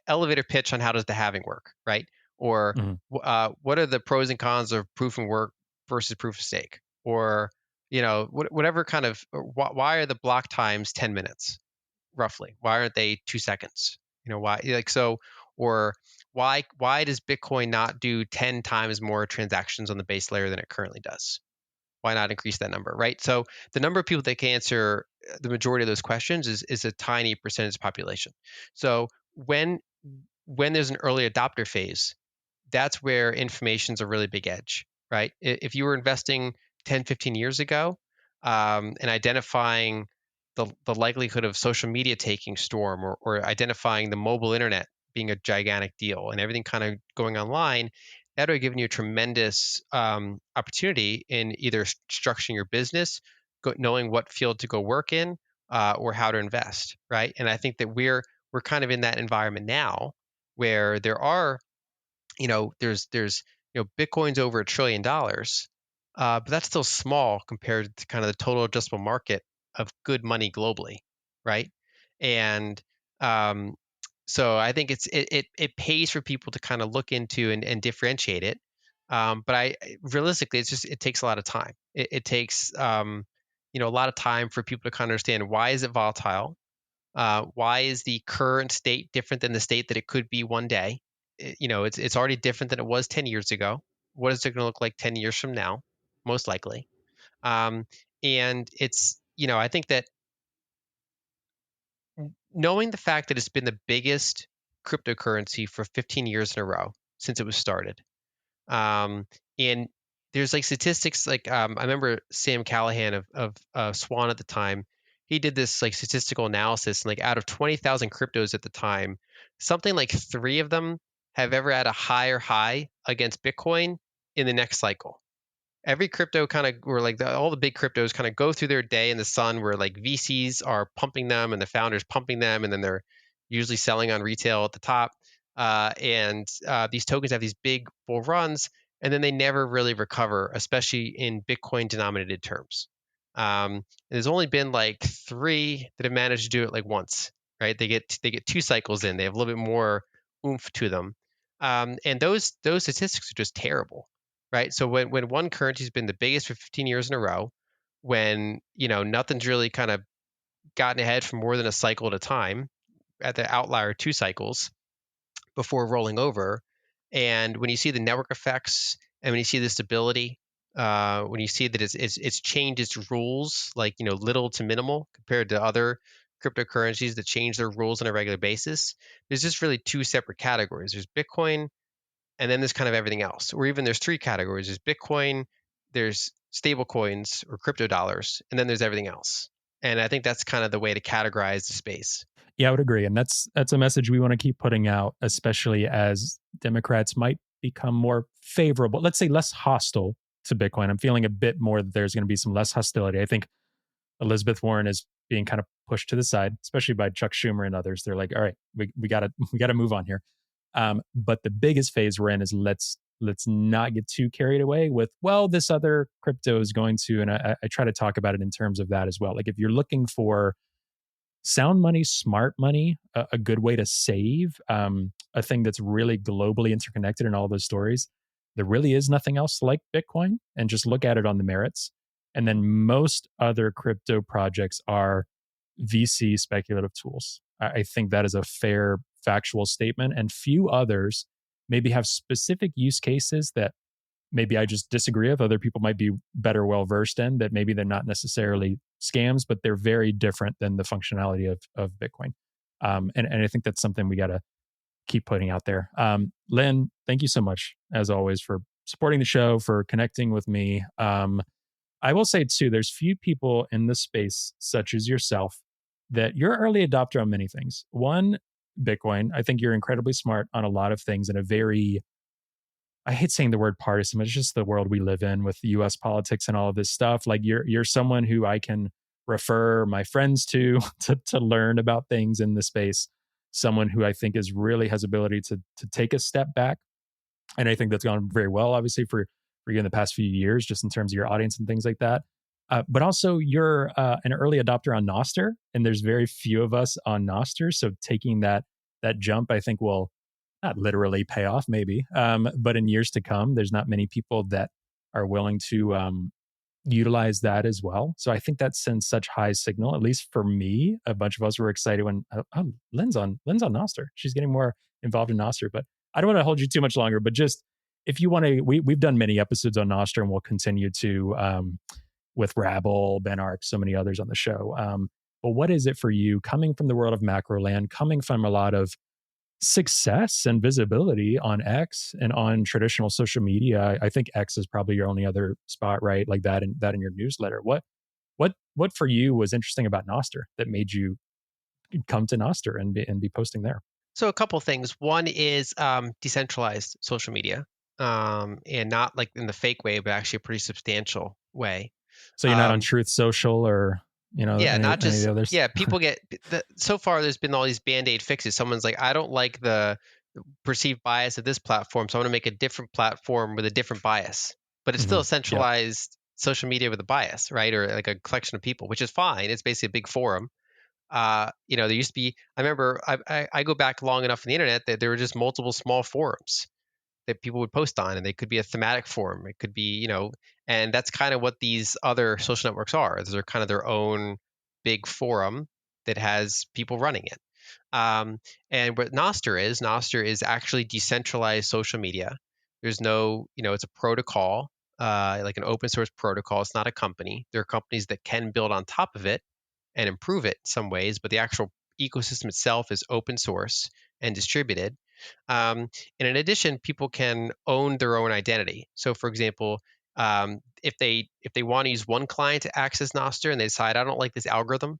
elevator pitch on how does the halving work, right? Or Mm-hmm. what are the pros and cons of proof and work versus proof of stake? Or whatever kind of, why are the block times 10 minutes roughly? Why aren't they 2 seconds? Why, like, so, or why does Bitcoin not do 10 times more transactions on the base layer than it currently does? Why not increase that number, right? So the number of people that can answer the majority of those questions is a tiny percentage of the population. So when there's an early adopter phase, that's where information's a really big edge, right? If you were investing 10, 15 years ago, and identifying the likelihood of social media taking storm, or identifying the mobile internet being a gigantic deal and everything kind of going online, that would have given you a tremendous opportunity in either structuring your business, knowing what field to go work in, or how to invest, right? And I think that we're kind of in that environment now where there are, there's Bitcoin's over $1 trillion, but that's still small compared to kind of the total addressable market of good money globally, right? And um, so I think it pays for people to kind of look into and differentiate it. But realistically, it takes a lot of time. It takes a lot of time for people to kind of understand, why is it volatile? Why is the current state different than the state that it could be one day? It's already different than it was 10 years ago. What is it going to look like 10 years from now? Most likely. Um, and I think that knowing the fact that it's been the biggest cryptocurrency for 15 years in a row since it was started. And there's like statistics, like I remember Sam Callahan of Swan at the time. He did this like statistical analysis, and like out of 20,000 cryptos at the time, something like three of them have ever had a higher high against Bitcoin in the next cycle. Every crypto kind of, or like all the big cryptos kind of go through their day in the sun, where like VCs are pumping them and the founders pumping them, and then they're usually selling on retail at the top. And these tokens have these big bull runs, and then they never really recover, especially in Bitcoin denominated terms. There's only been like three that have managed to do it like once, right? They get two cycles in. They have a little bit more oomph to them, and those statistics are just terrible, right? So when one currency's been the biggest for 15 years in a row, when nothing's really kind of gotten ahead for more than a cycle at a time, at the outlier two cycles before rolling over, and when you see the network effects and when you see the stability, when you see that it's changed its rules, like little to minimal compared to other cryptocurrencies that change their rules on a regular basis. There's just really two separate categories. There's Bitcoin, and then there's kind of everything else. Or even there's three categories. There's Bitcoin, there's stable coins or crypto dollars, and then there's everything else. And I think that's kind of the way to categorize the space. Yeah, I would agree. And that's a message we want to keep putting out, especially as Democrats might become more favorable, let's say less hostile to Bitcoin. I'm feeling a bit more that there's going to be some less hostility. I think Elizabeth Warren is being kind of pushed to the side, especially by Chuck Schumer and others. They're like, all right, we gotta we gotta move on here. But the biggest phase we're in is let's not get too carried away with, well, this other crypto is going to, and I try to talk about it in terms of that as well. Like if you're looking for sound money, smart money, a good way to save, a thing that's really globally interconnected in all those stories. There really is nothing else like Bitcoin, and just look at it on the merits. And then most other crypto projects are VC speculative tools. I think that is a fair factual statement, and few others maybe have specific use cases that maybe I just disagree with. Other people might be better well versed in that. Maybe they're not necessarily scams, but they're very different than the functionality of Bitcoin. And I think that's something we got to keep putting out there. Lyn, thank you so much, as always, for supporting the show, for connecting with me. I will say, too, there's few people in the space, such as yourself, that you're early adopter on many things. One, Bitcoin. I think you're incredibly smart on a lot of things in a very, I hate saying the word partisan, but it's just the world we live in with US politics and all of this stuff. Like you're someone who I can refer my friends to learn about things in the space. Someone who I think is really has ability to take a step back. And I think that's gone very well, obviously, for you in the past few years, just in terms of your audience and things like that. But also, you're an early adopter on Nostr, and there's very few of us on Nostr. So taking that jump, I think, will not literally pay off, maybe, but in years to come, there's not many people that are willing to utilize that as well. So I think that sends such high signal. At least for me, a bunch of us were excited when Lyn's on Nostr. She's getting more involved in Nostr. But I don't want to hold you too much longer. But just if you want to, we've done many episodes on Nostr, and we'll continue to with Rabble, Ben Arc, so many others on the show. But what is it for you coming from the world of macro land, coming from a lot of success and visibility on X and on traditional social media? I think X is probably your only other spot, right? Like that in your newsletter. What for you was interesting about Nostr that made you come to Nostr and be posting there? So a couple things. One is decentralized social media, and not like in the fake way, but actually a pretty substantial way. So you're not on Um, Truth Social or yeah, not any of the just others? yeah. People get so far. There's been all these band-aid fixes. Someone's like, I don't like the perceived bias of this platform, so I'm going to make a different platform with a different bias. But it's still a Yep. centralized social media with a bias, right? Or like a collection of people, which is fine. It's basically a big forum. There used to be. I remember I go back long enough in the internet that there were just multiple small forums that people would post on, and they could be a thematic forum. It could be, and that's kind of what these other social networks are. They're kind of their own big forum that has people running it. And what Nostr is actually decentralized social media. There's no, it's a protocol, like an open source protocol. It's not a company. There are companies that can build on top of it and improve it in some ways, but the actual ecosystem itself is open source and distributed. And in addition, people can own their own identity. So, for example, if they want to use one client to access Nostr and they decide I don't like this algorithm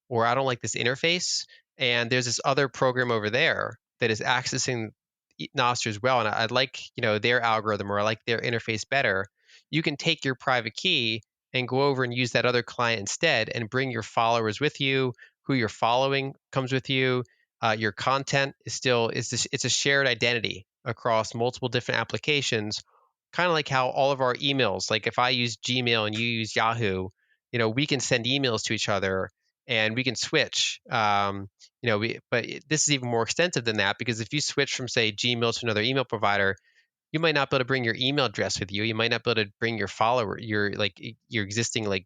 or I don't like this interface, and there's this other program over there that is accessing Nostr as well, and I'd like their algorithm or I like their interface better, you can take your private key and go over and use that other client instead, and bring your followers with you. Who you're following comes with you. Your content it's a shared identity across multiple different applications, kind of like how all of our emails, like if I use Gmail and you use Yahoo, we can send emails to each other and we can switch. This is even more extensive than that, because if you switch from, say, Gmail to another email provider, you might not be able to bring your email address with you. You might not be able to bring your follower, your existing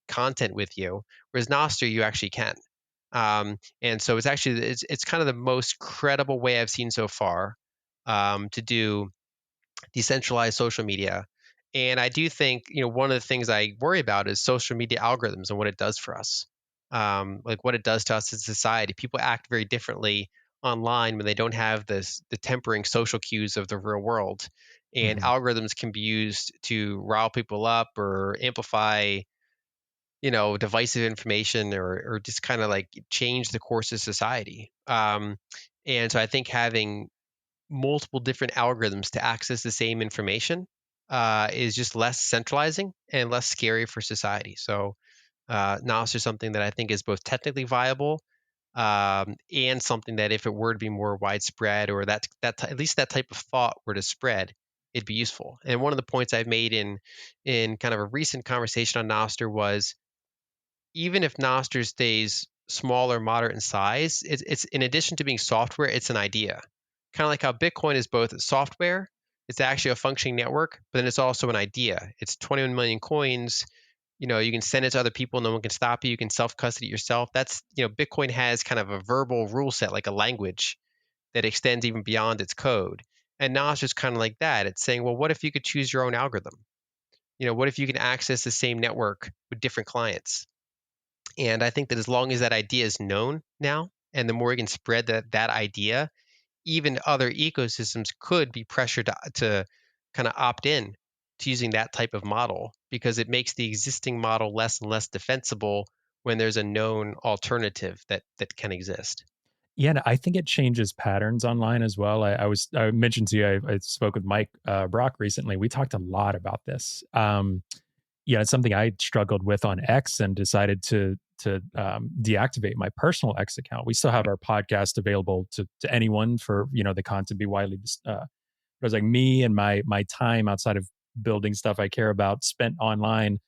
content with you. Whereas Nostr, you actually can. And so it's kind of the most credible way I've seen so far to do decentralized social media. And I do think, one of the things I worry about is social media algorithms and what it does for us. Like what it does to us as a society. People act very differently online when they don't have the tempering social cues of the real world. And Hmm. algorithms can be used to rile people up or amplify, divisive information, or just kind of like change the course of society. And so I think having multiple different algorithms to access the same information is just less centralizing and less scary for society. So NOS is something that I think is both technically viable, and something that if it were to be more widespread, or at least that type of thought were to spread, it'd be useful. And one of the points I've made in kind of a recent conversation on Nostr was, even if Nostr stays small or moderate in size, it's in addition to being software, it's an idea. Kind of like how Bitcoin is both software, it's actually a functioning network, but then it's also an idea. It's 21 million coins. You can send it to other people, no one can stop you. You can self custody yourself. That's, Bitcoin has kind of a verbal rule set, like a language that extends even beyond its code. And Nostr is kind of like that. It's saying, well, what if you could choose your own algorithm? What if you can access the same network with different clients? And I think that as long as that idea is known now, and the more we can spread that idea, even other ecosystems could be pressured to kind of opt in to using that type of model, because it makes the existing model less and less defensible when there's a known alternative that can exist. Yeah, and I think it changes patterns online as well. I mentioned to you, I spoke with Mike Brock recently. We talked a lot about this. Yeah, it's something I struggled with on X and decided to deactivate my personal X account. We still have our podcast available to anyone for the content be widely. It was like me and my time outside of building stuff I care about spent online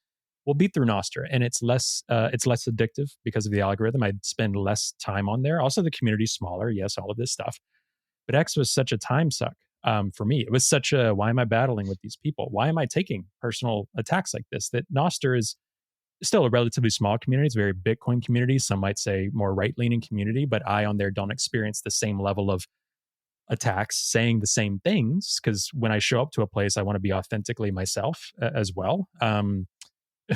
will be through Nostr, and it's less addictive because of the algorithm. I'd spend less time on there. Also, the community's smaller. Yes, all of this stuff, but X was such a time suck for me. It was such a, why am I battling with these people? Why am I taking personal attacks like this? That Nostr is still a relatively small community. It's a very Bitcoin community. Some might say more right leaning community, but I on there don't experience the same level of attacks saying the same things, because when I show up to a place, I want to be authentically myself as well.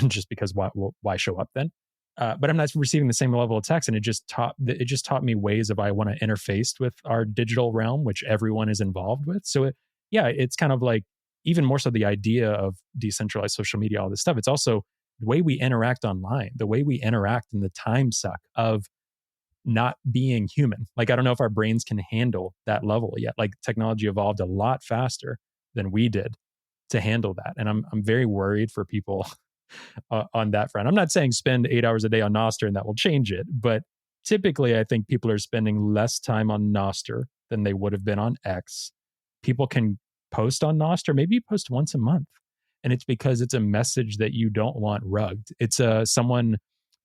Just because why show up then? But I'm not receiving the same level of text, and it just taught me ways of I want to interface with our digital realm, which everyone is involved with. So it's kind of like even more so the idea of decentralized social media, all this stuff. It's also the way we interact online, the way we interact in the time suck of not being human. Like I don't know if our brains can handle that level yet. Like technology evolved a lot faster than we did to handle that, and I'm very worried for people on that front. I'm not saying spend 8 hours a day on Nostr and that will change it, but typically I think people are spending less time on Nostr than they would have been on X. People can post on Nostr, maybe post once a month. And it's because it's a message that you don't want rugged. It's someone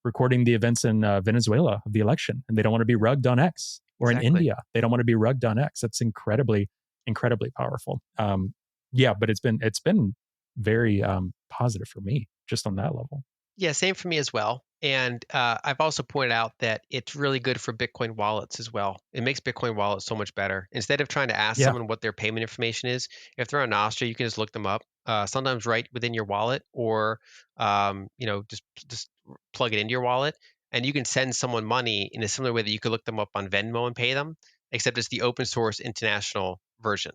recording the events in Venezuela of the election, and they don't want to be rugged on X, or in Exactly. India. They don't want to be rugged on X. That's incredibly, incredibly powerful. Yeah, but it's been very positive for me just on that level. Yeah, same for me as well. And I've also pointed out that it's really good for Bitcoin wallets as well. It makes Bitcoin wallets so much better. Instead of trying to ask Yeah. someone what their payment information is, if they're on Nostr, you can just look them up. Sometimes right within your wallet, or just plug it into your wallet, and you can send someone money in a similar way that you could look them up on Venmo and pay them, except it's the open source international version.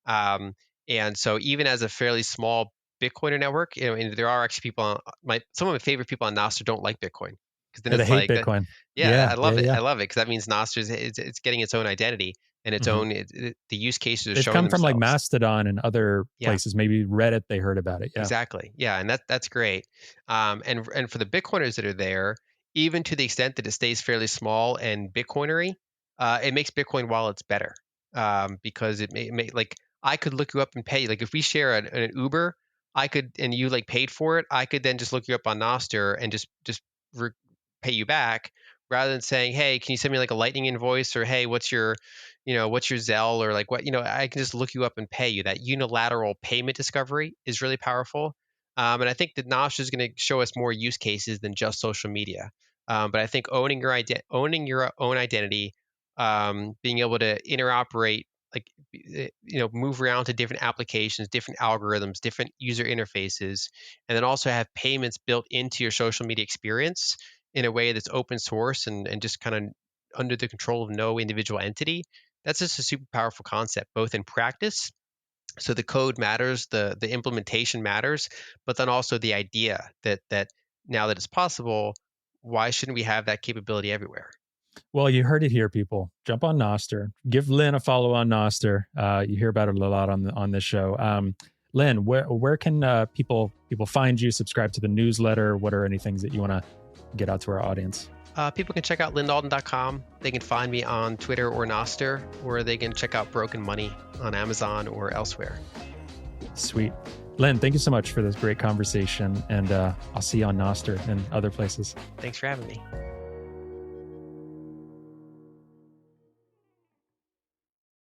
Um, and so even as a fairly small Bitcoiner network, and there are actually people on some of my favorite people on Nostr don't like Bitcoin, because then Yeah, they it's hate like, Bitcoin. yeah, Yeah, I yeah, love it. yeah. I love it because that means Nostr it's getting its own identity and its Hmm. own the use cases are They've showing come from like themselves. Mastodon and other Yeah, places. Maybe Reddit, they heard about it. Yeah. exactly. Yeah, and that's great. And for the Bitcoiners that are there, even to the extent that it stays fairly small and Bitcoinery, it makes Bitcoin wallets better, because it may like I could look you up and pay you. Like if we share an Uber, I could, and you like paid for it, I could then just look you up on Nostr and just re- pay you back, rather than saying, hey, can you send me like a Lightning invoice, or hey, what's your Zelle, or like I can just look you up and pay you. That unilateral payment discovery is really powerful. And I think that Nosh is going to show us more use cases than just social media. But I think owning your own identity, being able to interoperate move around to different applications, different algorithms, different user interfaces, and then also have payments built into your social media experience in a way that's open source and just kind of under the control of no individual entity. That's just a super powerful concept, both in practice. So the code matters, the implementation matters, but then also the idea that now that it's possible, why shouldn't we have that capability everywhere? Well, you heard it here, people. Jump on Nostr. Give Lyn a follow on Nostr. You hear about it a lot on this show. Lyn, where can people find you? Subscribe to the newsletter. What are any things that you want to get out to our audience? People can check out lynalden.com. They can find me on Twitter or Nostr, or they can check out Broken Money on Amazon or elsewhere. Sweet. Lyn, thank you so much for this great conversation, and I'll see you on Nostr and other places. Thanks for having me.